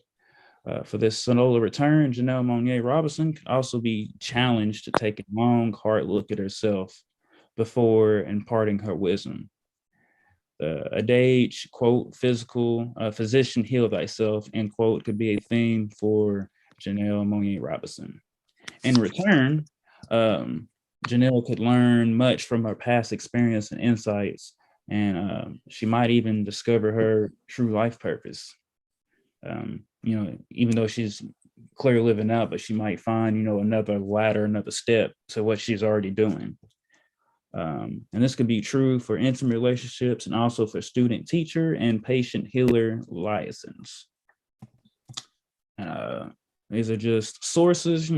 For this solar return, Jenelle Monáe Robinson could also be challenged to take a long, hard look at herself before imparting her wisdom. The adage, quote, physician heal thyself, end quote, could be a theme for Jenelle Monáe Robinson. In return, Jenelle could learn much from her past experience and insights, and she might even discover her true life purpose. Even though she's clearly living out, but she might find, another ladder, another step to what she's already doing. And this could be true for intimate relationships and also for student teacher and patient healer liaisons. These are just sources,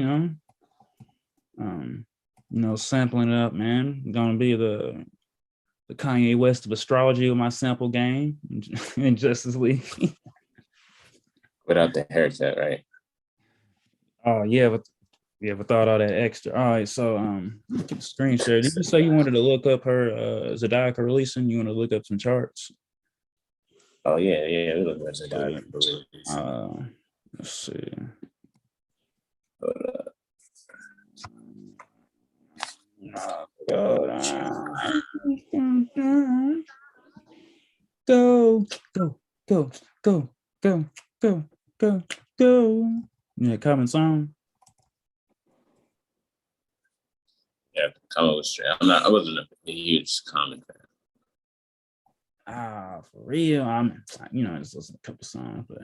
sampling it up, man. I'm gonna be the Kanye West of astrology with my sample game in Justice League. Without the haircut, right? Oh yeah, without all that extra. All right, so screen share. Did you say you wanted to look up her Zodiacal releasing? You want to look up some charts? Oh yeah, we look at Zodiacal releasing. Let's see. Go. go. Yeah, common song. Yeah, Common was straight. I wasn't a huge Common fan. For real. I just listen to a couple songs, but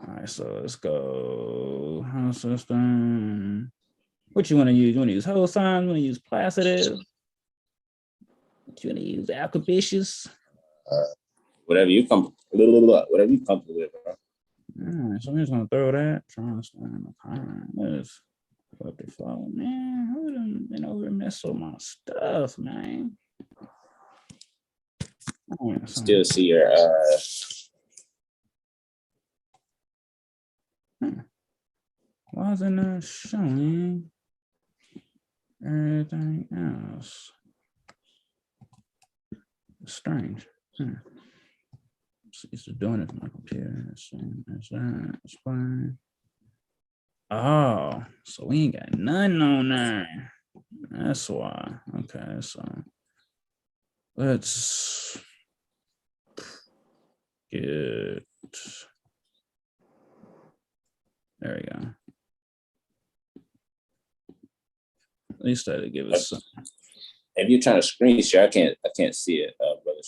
all right, so let's go. House system. What you want to use? You want to use whole signs? You want to use placidative? You want to use alcabicious? Whatever you comfortable with, bro. All right, so I'm just gonna throw that. Trying to stand up. All right, let's what the fuck, man? Who done been over and messed with my stuff, man? Oh, yeah, Still see your why is it not showing everything else? Strange. It's doing it for my computer. That's that. That's fine. Oh, so we ain't got none on there. That's why. Okay, so let's get. There we go. At least that'll give us some. If you're trying to screen share, I can't see it, brother.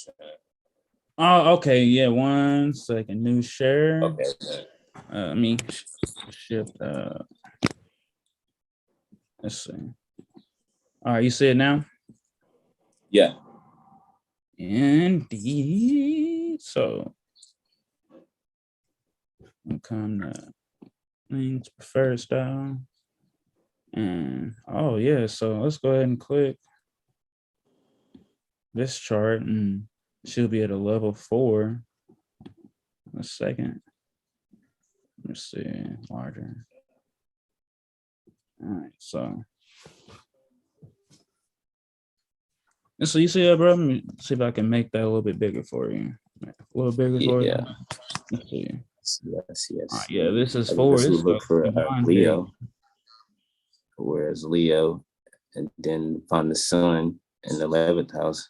Oh, okay. Yeah, 1 second. New share. Okay. Let me shift. Let's see. All right, you see it now? Yeah. Indeed. So, we'll come to links, preferred style. And oh yeah, so let's go ahead and click this chart and she'll be at a level 4. A second. Let's see, larger. All right, so you see that, bro? Let me see if I can make that a little bit bigger for you. A little bigger for you. Let's see. Yes. Right, yeah, this is 4. This this look for Leo. Page. Whereas Leo, and then find the sun in the 11th house.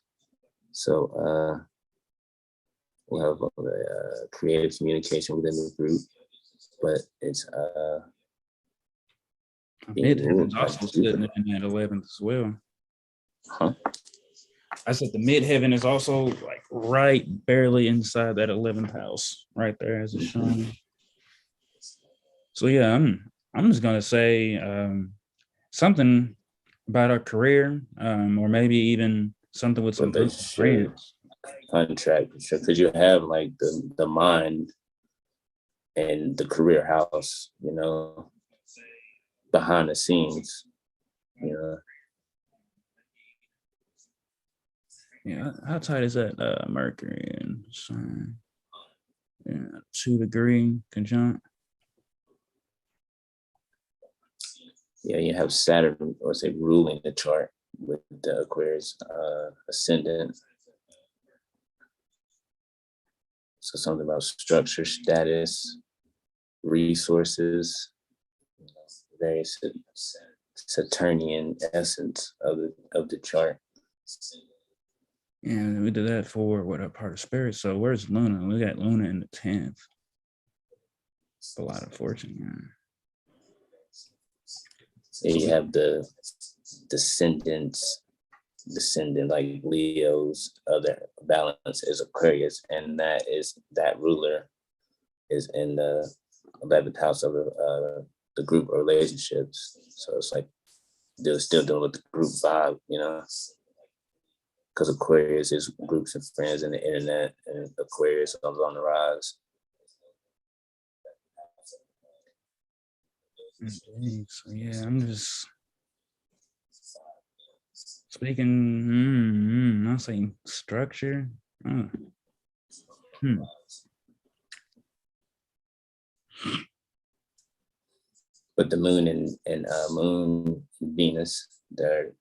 So we'll have creative communication within the group, but it's Midheaven's also sitting in that 11th as well. Huh? I said the midheaven is also like right barely inside that 11th house, right there as it's shown. So yeah, I'm just gonna say something about our career, or maybe even something with some friends. Contract, because you have like the mind and the career house, behind the scenes, Yeah, how tight is that Mercury and Sun? Yeah, 2-degree conjunct. Yeah, you have Saturn, or say, ruling the chart with the Aquarius ascendant. So something about structure, status, resources, very Saturnian essence of the chart. Yeah, we did that for what a part of spirit. So where's Luna? We got Luna in the 10th. A lot of fortune, yeah. And you have the descendant like Leo's other balance is Aquarius, and that ruler is in the 11th house of the group or relationships. So it's like they're still dealing with the group vibe, because Aquarius is groups and friends and the internet, and Aquarius is on the rise. So yeah, I'm just speaking. I'm saying structure. But the moon and moon Venus, they're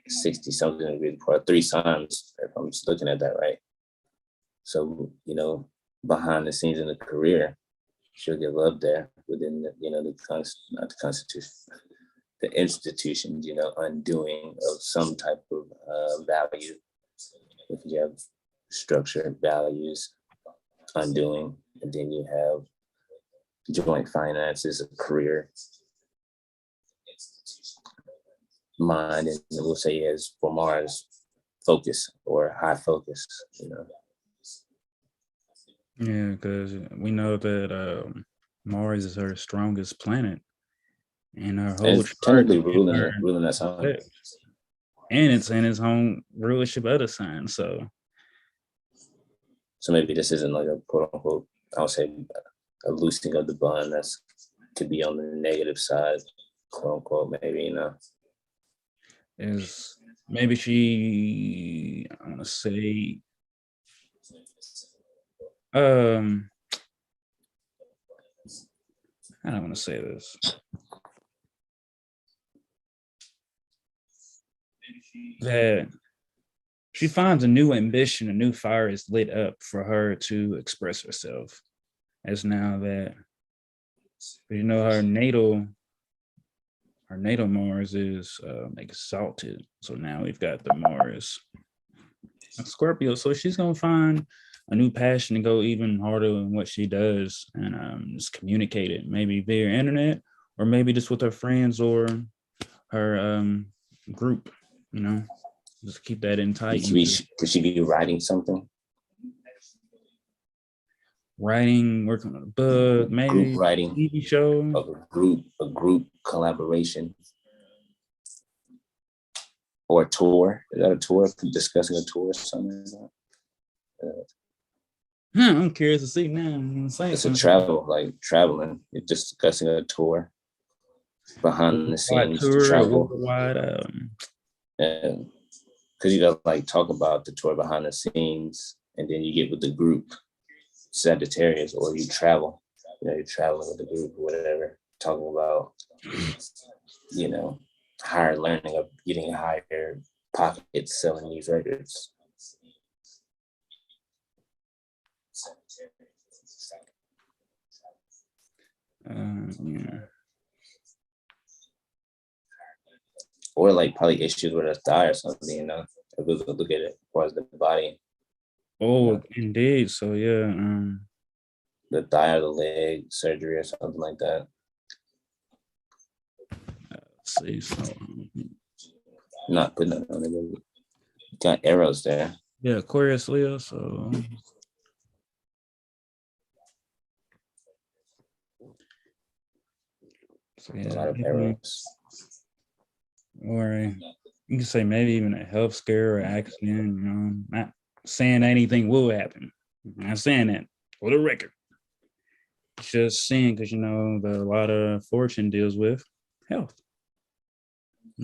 60 something degrees apart, 3 signs, if I'm just looking at that right. So, behind the scenes in the career, she'll get love there within the, not the Constitution, the institutions, undoing of some type of value. If you have structure, values, undoing, and then you have joint finances, a career, mind, and we'll say as for Mars, focus or high focus, you know. Yeah, because we know that Mars is her strongest planet, and her And whole it's chart technically is her ruling that sign. and it's in his home rulership of the sign. So maybe this isn't like a quote unquote, I would say, a loosening of the bond that's could be on the negative side, quote unquote, maybe, you know. is maybe she, I want to say, I don't want to say this. That she finds a new ambition, a new fire is lit up for her to express herself. As now that, you know, her natal Mars is exalted. So now we've got the Mars Scorpio. So she's gonna find a new passion to go even harder in what she does and just communicate it, maybe via internet or maybe just with her friends or her group, you know, just keep that in tight. Could she be writing something? Writing, working on a book, maybe group writing, TV show, of a group collaboration, or a tour. Is that a tour? Discussing a tour or something like that? I'm curious to see now. It's a travel, like traveling. You're just discussing a tour, behind the scenes tour, travel. worldwide, and because you gotta like talk about the tour behind the scenes, and then you get with the group, Sagittarius, or you travel. You know, you're traveling with the group or whatever, talking about, you know, higher learning of getting higher pockets selling these records. Yeah. Or like probably issues with a thigh or something, you know, if we look at it as far as the body. Oh, you know? Indeed. So yeah, the thigh or the leg surgery or something like that. Let's see, so not putting it on it. Got arrows there. Yeah, Aquarius, Leo. So yeah, a lot of arrows. Or you can say maybe even a health scare or accident. You know, not saying anything will happen. I'm not saying that for the record. Just saying because you know a lot of fortune deals with health.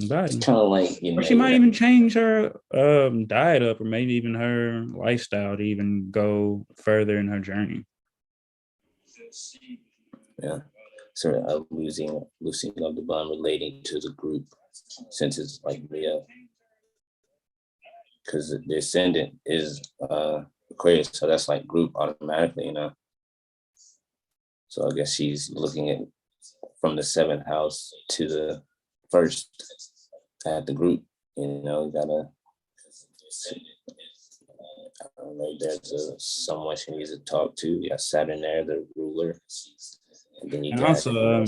Body. It's kind of like, you know, or she might even change her diet up, or maybe even her lifestyle to even go further in her journey. Yeah, so losing of the bond relating to the group, since it's like Leo, because the ascendant is Aquarius, so that's like group automatically, you know. So I guess she's looking at from the 7th house to the 1st at the group, you know. You gotta, I don't know, there's someone she needs to talk to. You got Saturn there, the ruler, and then you got also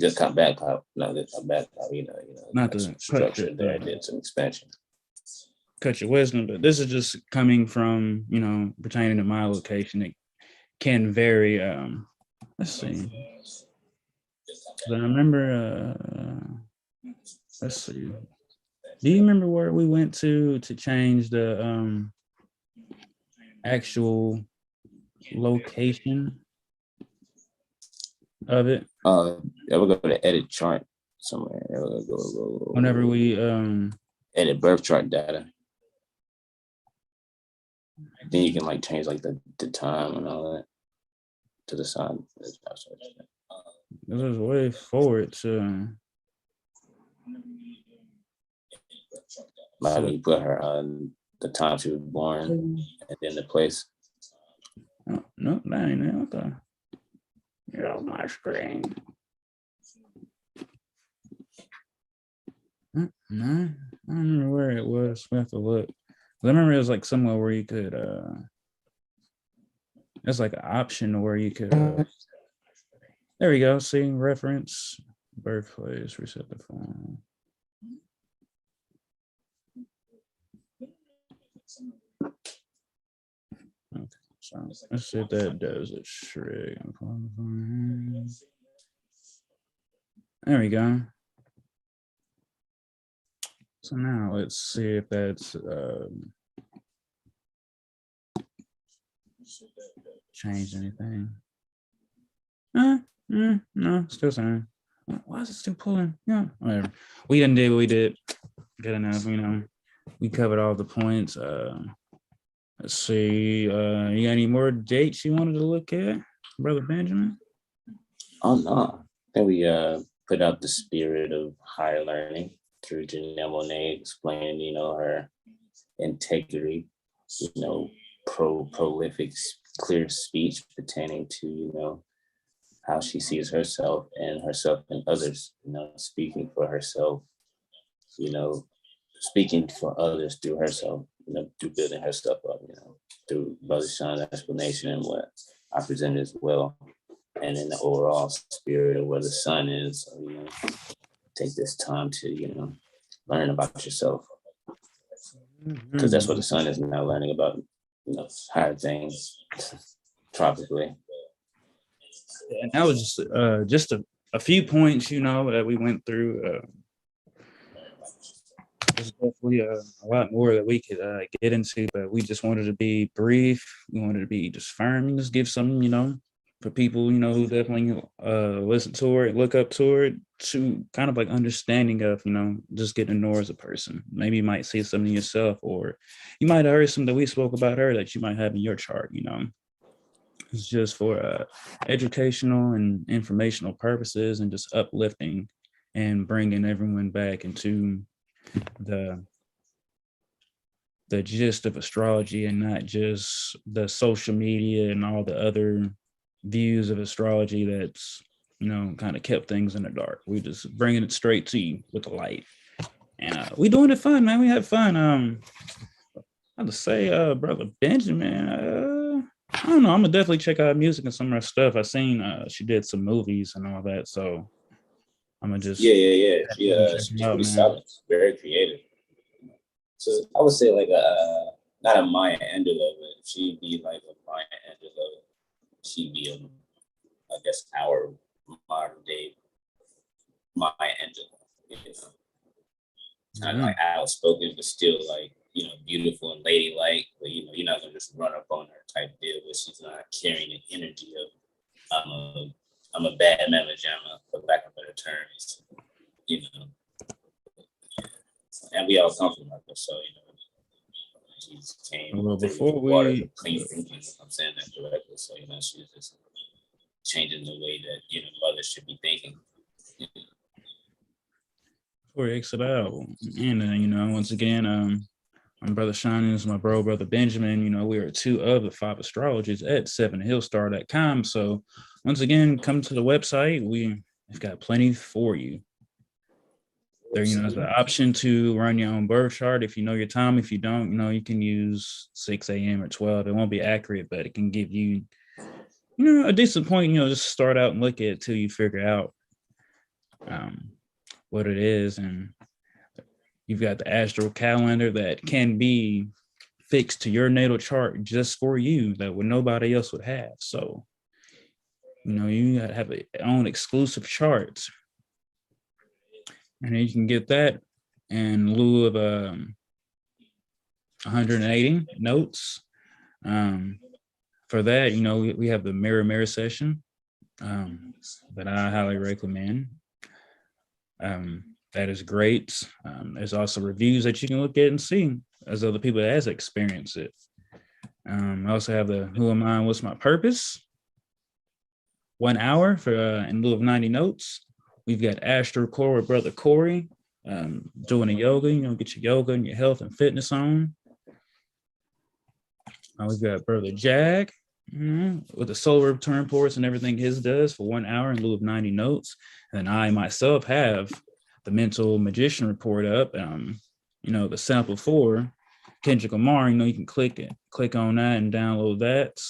just come back out, not just come back out, you know, not the structure there, did some expansion. Cut your wisdom, but this is just coming from, you know, pertaining to my location. It can vary. Let's see. I remember. Let's see. Do you remember where we went to change the actual location of it? I will go to edit chart somewhere. Go. Whenever we edit birth chart data, then you can like change like the time and all that to the side. This is way forward to. Like when you put her on the time she was born and then the place. Oh, no, that ain't it. Okay. Get off my screen. No, I don't remember where it was. We have to look. I remember it was like somewhere where you could. It's like an option where you could There we go. See, reference, birthplace, reset the phone. Okay, so let's see if that does it. Shrek. There we go. So now let's see if that's changed anything. No, still same. Why is it still pulling? Yeah, whatever. We didn't do what we did. Good enough, you know. We covered all the points. Let's see. You got any more dates you wanted to look at, Brother Benjamin? Oh no. I think we put out the spirit of higher learning through Jenelle Monáe explaining, you know, her integrity, you know, prolific, clear speech pertaining to, you know, how she sees herself and others, you know, speaking for herself, you know, speaking for others through herself, you know, through building her stuff up, you know, through Brother Sean's explanation and what I presented as well. And in the overall spirit of where the sun is, so, you know, take this time to, you know, learn about yourself. Because that's what the sun is now, learning about, you know, higher things tropically. And that was just a few points, you know, that we went through. There's definitely a lot more that we could get into, but we just wanted to be brief. We wanted to be just firm and just give some, you know, for people, you know, who definitely listen to it, look up to it, to kind of like understanding of, you know, just getting to know her as a person. Maybe you might see something yourself, or you might have heard something that we spoke about her that you might have in your chart, you know. It's just for educational and informational purposes and just uplifting and bringing everyone back into the gist of astrology and not just the social media and all the other views of astrology that's, you know, kind of kept things in the dark. We just bringing it straight to you with the light, and we doing it fun, man. We have fun. I have to say, Brother Benjamin, I don't know, I'm gonna definitely check out music and some of her stuff. I seen she did some movies and all that, so I'm gonna just yeah. She's pretty solid, very creative. So I would say like not a Maya Angelou, but she'd be like a Maya Angelou. She'd be I guess our modern day Maya Angelou. You know, kind of like outspoken, but still like, you know, beautiful and ladylike. But you know, you're not gonna just run up on her type deal, but she's not carrying the energy of I'm a bad mama jamma, for lack of better terms. You know. And we all come from like this, so you know, Jesus came before water we clean thinking. I'm saying that directly, so you know, she's just changing the way that, you know, mothers should be thinking. Before we exit out, and you know, once again, my brother Sean is my brother Benjamin. You know, we are two of the 5 astrologers at 7hillstar.com. So once again, come to the website. We've got plenty for you. There, you know, there's the option to run your own birth chart if you know your time. If you don't, you know, you can use 6 a.m. or 12. It won't be accurate, but it can give you, you know, a decent point. You know, just start out and look at it till you figure out what it is. And you've got the astral calendar that can be fixed to your natal chart just for you, that what nobody else would have. So, you know, you gotta have your own exclusive charts. And you can get that in lieu of 180 notes. For that, you know, we have the mirror session that I highly recommend. That is great. There's also reviews that you can look at and see as other people that has experienced it. I also have the Who Am I and What's My Purpose? 1 hour for in lieu of 90 notes. We've got AstroCore with Brother Corey, doing a yoga, you know, get your yoga and your health and fitness on. We've got Brother Jag, with the solar return reports and everything his does for 1 hour in lieu of 90 notes. And I myself have the mental magician report up, you know, the sample for Kendrick Lamar. You know, you can click on that and download that.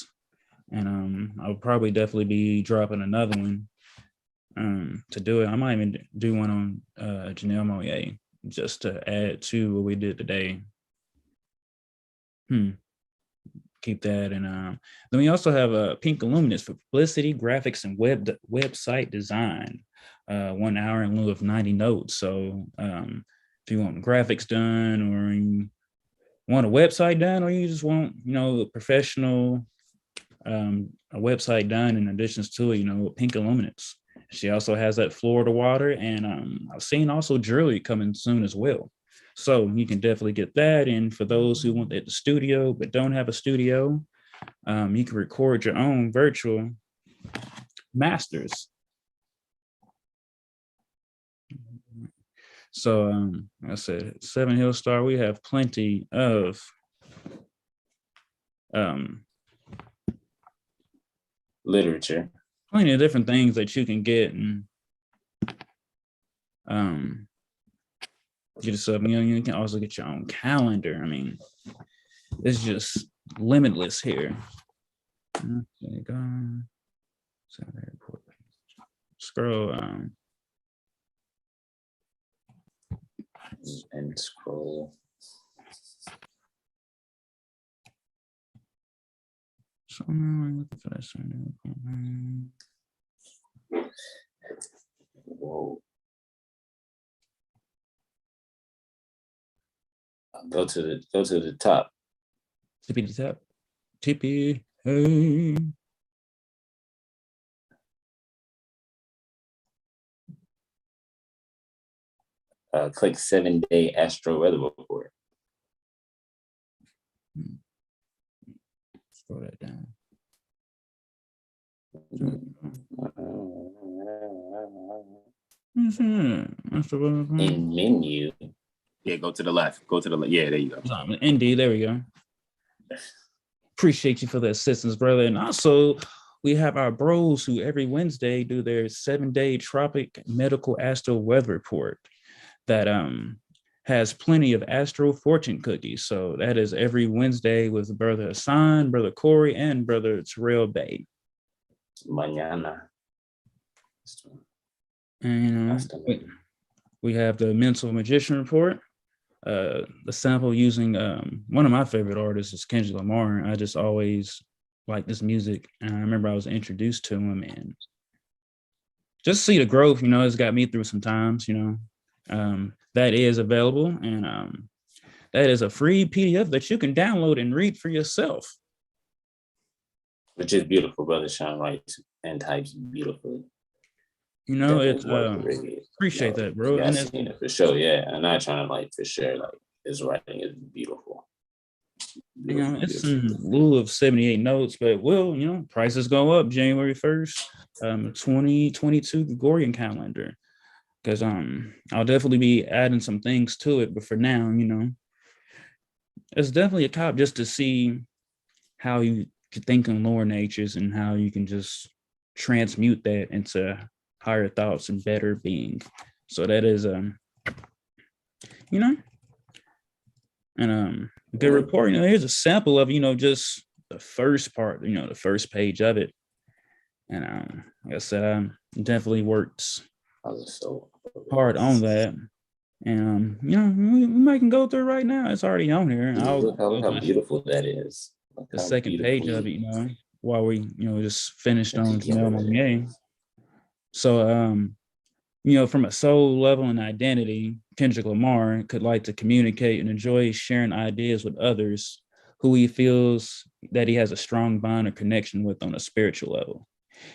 And I'll probably definitely be dropping another one to do it. I might even do one on Jenelle Monáe just to add to what we did today. Keep that. And then we also have Pink Illuminance for publicity, graphics, and website design. 1 hour in lieu of 90 notes. So if you want graphics done, or you want a website done, or you just want, a professional a website done in addition to it, Pink Illuminance. She also has that Florida water, and I've seen also jewelry coming soon as well. So you can definitely get that. And for those who want at the studio but don't have a studio, you can record your own virtual masters. So I said 7 Hill Star, we have plenty of literature, plenty of different things that you can get and get yourself. You can also get your own calendar. I mean, it's just limitless here. Okay, go. Scroll. And scroll. So I'm looking for that. Whoa. Go to the top. Tippy the top. Tippy. Hey. Click 7-day Astro weather report. Scroll that down. In menu. Yeah, go to the left. Go to the left. Yeah, there you go. Indeed, there we go. Appreciate you for the assistance, brother. And also, we have our bros who every Wednesday do their 7-day tropic medical astro weather report that has plenty of astro fortune cookies. So that is every Wednesday with Brother Hasan, Brother Corey, and Brother Terrell Bey. Mañana. And we have the mental magician report. The sample using one of my favorite artists is Kendrick Lamar. I just always like this music, and I remember I was introduced to him, and just see the growth. It's got me through some times. That is available, and that is a free PDF that you can download and read for yourself. Which is beautiful. Brother Sean writes and types beautifully. It's appreciate that, bro. Yeah, and it's for sure. Yeah, I'm not trying to for sure. His writing is beautiful. It's in lieu of 78 notes, but prices go up January 1st, 2022 Gregorian calendar. Because I'll definitely be adding some things to it, but for now, it's definitely a cop just to see how you can think in lower natures and how you can just transmute that into higher thoughts and better being. So that is and a good report. Here's a sample of just the first part, the first page of it. And like I said, definitely worked hard on that. And we might can go through right now. It's already on here. Look how beautiful that is. The second page of it, while we just finished on Jenelle Monáe. So from a soul level and identity, Kendrick Lamar could like to communicate and enjoy sharing ideas with others who he feels that he has a strong bond or connection with on a spiritual level.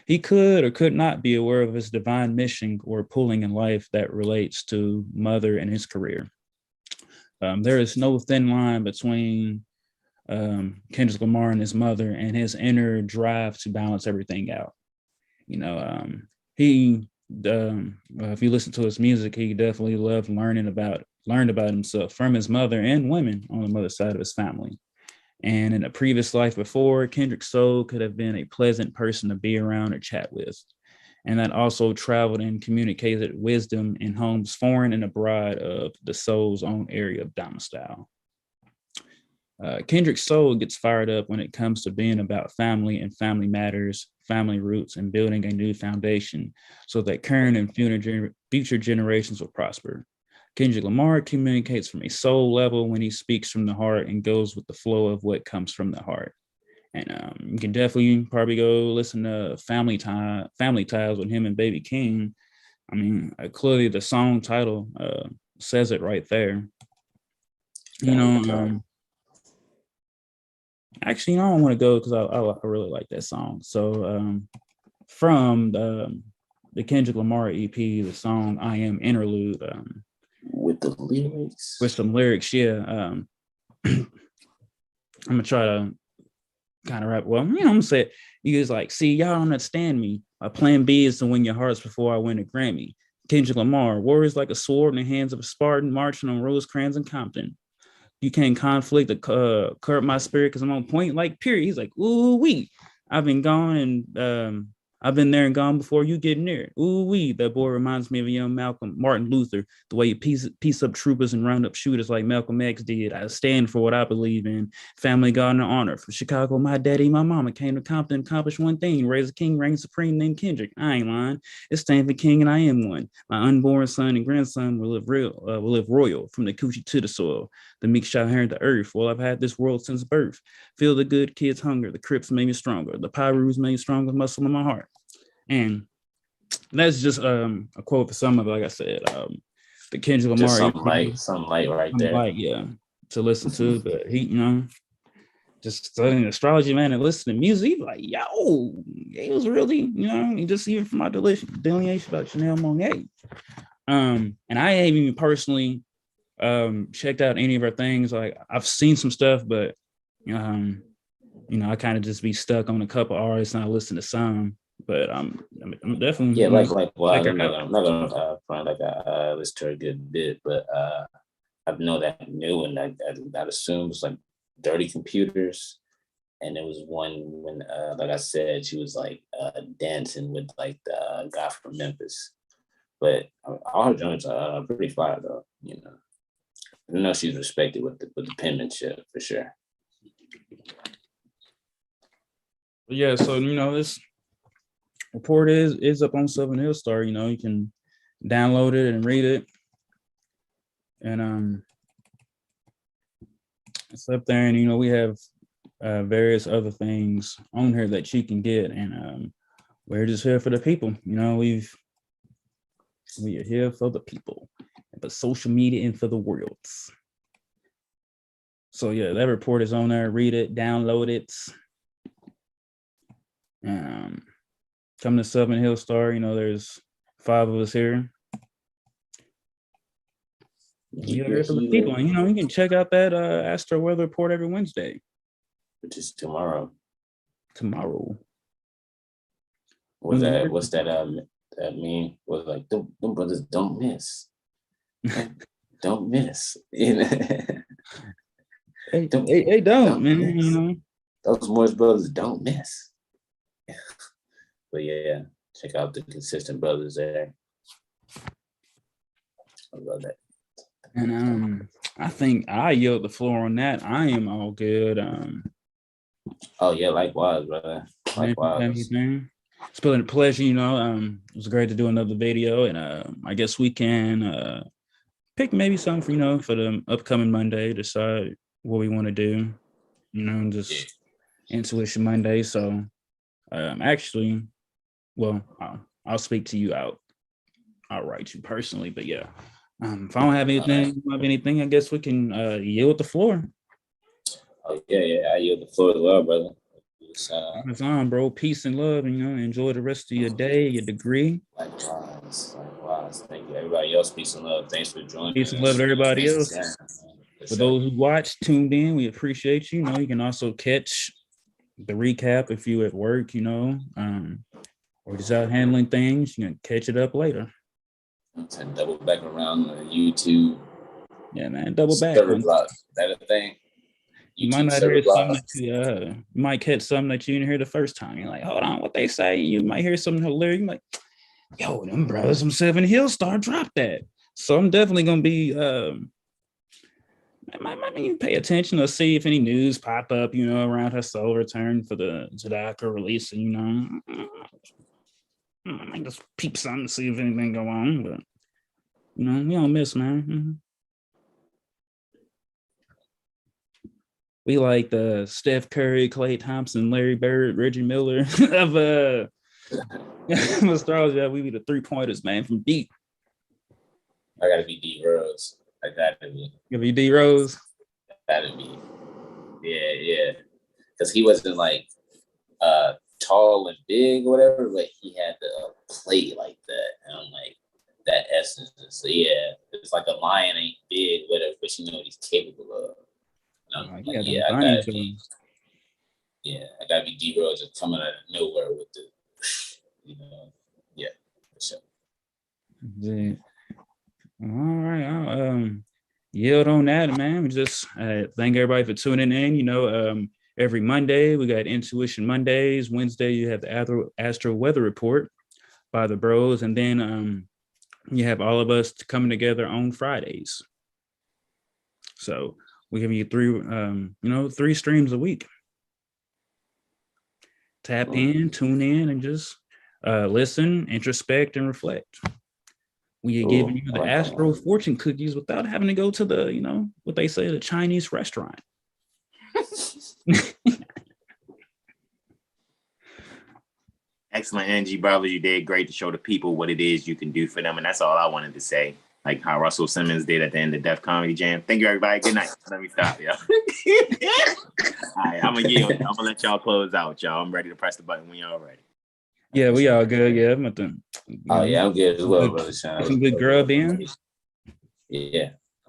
He could or could not be aware of his divine mission or pulling in life that relates to mother and his career. There is no thin line between Kendrick Lamar and his mother and his inner drive to balance everything out. He if you listen to his music, he definitely learned about himself from his mother and women on the mother's side of his family. And in a previous life before, Kendrick's soul could have been a pleasant person to be around or chat with. And that also traveled and communicated wisdom in homes foreign and abroad of the soul's own area of domicile. Kendrick's soul gets fired up when it comes to being about family and family matters, family roots, and building a new foundation so that current and future generations will prosper. Kendrick Lamar communicates from a soul level when he speaks from the heart and goes with the flow of what comes from the heart. And you can definitely probably go listen to Family Ties with him and Baby King. I mean, clearly the song title says it right there. You know, actually, I don't want to go because I really like that song. So from the Kendrick Lamar EP, the song "I Am" interlude with the lyrics, with some lyrics, yeah. I'm gonna try to kind of rap. Well, you know, I'm gonna say it. You guys like, see, y'all don't understand me. My plan B is to win your hearts before I win a Grammy. Kendrick Lamar, warriors like a sword in the hands of a Spartan marching on Rosecrans and Compton. You can't conflict or curb my spirit because I'm on point, like, period. He's like, ooh, wee. I've been gone and I've been there and gone before you get near. Ooh, wee. That boy reminds me of a young Martin Luther, the way he piece up troopers and round up shooters like Malcolm X did. I stand for what I believe in. Family, God, and honor. From Chicago, my daddy, my mama came to Compton, accomplished one thing, raise a king, reign supreme, named Kendrick. I ain't lying. It's stand for king and I am one. My unborn son and grandson will live royal from the coochie to the soil. The meek shall inherit the earth. Well, I've had this world since birth. Feel the good kids' hunger. The Crips made me stronger. The Pyrus made me stronger. Muscle in my heart. And that's just a quote for some of it. Like I said, the Kendrick Lamar. Just some light right there. Light, yeah, to listen to. But he, you know, just studying astrology, man, and listening to music, like, yo, it was really, you know, just even from my delineation about Jenelle Monáe. And I haven't even personally checked out any of her things. Like, I've seen some stuff, but you know, I kind of just be stuck on a couple artists and I listen to some. But I'm definitely I'm not gonna find like I listen to a good bit, but I know that new and that assumes like Dirty Computers, and there was one when like I said, she was like dancing with like the guy from Memphis, but all her joints are pretty fire though. You know, I know she's respected with the penmanship for sure. Yeah, so you know, this report is up on Southern Hill Star. You know, you can download it and read it, and it's up there. And you know, we have various other things on here that you can get, and we're just here for the people. You know, we are here for the people, for social media and for the world. So yeah, that report is on there. Read it, download it. Come to Southern Hill Star. You know, there's 5 of us here. We're here for the people. And, you know, you can check out that Astro Weather Report every Wednesday. Which is tomorrow. What's that mean? Was like, them brothers don't miss. Don't miss. Hey, don't, man. Miss. You know, those Morris brothers don't miss. But yeah, check out the consistent brothers there. I love that. And I think I yield the floor on that. I am all good. Oh yeah, likewise, brother. Likewise. It's been a pleasure, you know. It was great to do another video, and I guess we can pick maybe something for, you know, for the upcoming Monday, decide what we want to do, you know, just Intuition Monday. So actually, well, I'll speak to you out. I'll write you personally, but yeah. If I don't have anything, I guess we can yield the floor. Oh yeah, I yield the floor as well, brother. It's on, bro. Peace and love, and you know, enjoy the rest of your day, your degree. Likewise. Thank you, everybody else. Peace and love. Thanks for joining. Peace and love to everybody else. For those who watched, tuned in, we appreciate you. You know, you can also catch the recap if you at work, you know, or just out handling things. You can catch it up later. To double back around on YouTube. Yeah, man, double back. That a thing. You might not hear something that you might catch something that you didn't hear the first time. You're like, hold on, what they say? You might hear something hilarious. You're like, yo, them brothers from Seven Hill Star dropped that. So I'm definitely gonna be might need to pay attention to see if any news pop up, around her solar return for the Zodiacal release. And, I might just peep something to see if anything go on. But, we don't miss, man. We like the Steph Curry, Klay Thompson, Larry Bird, Reggie Miller of astrology. We be the 3-pointers, man, from deep. I gotta be D Rose. I gotta be. You be D Rose. Gotta be. Yeah. Because he wasn't like tall and big or whatever, but he had to play like that. And I'm like, that essence. So yeah, it's like a lion ain't big, whatever, but you know what he's capable of. I gotta be. Yeah, I gotta be D Rose just coming out of nowhere with the, yeah, for sure. Yeah. All right, I'll yield on that, man. We just thank everybody for tuning in. Every Monday we got Intuition Mondays. Wednesday you have the Astro Weather Report by the Bros, and then you have all of us coming together on Fridays. So we give you 3 streams a week. Tap in, tune in, and just listen, introspect, and reflect. We are giving you the Astro fortune cookies without having to go to the, what they say, the Chinese restaurant. Excellent energy, brothers. You did great to show the people what it is you can do for them. And that's all I wanted to say. Like how Russell Simmons did at the end of Def Comedy Jam. Thank you, everybody. Good night. Let me stop, y'all. All right, I'm gonna let y'all close out, y'all. I'm ready to press the button when y'all ready. Yeah, we all good. Yeah, I'm good as well, brother Sean. Some good grub in. Yeah.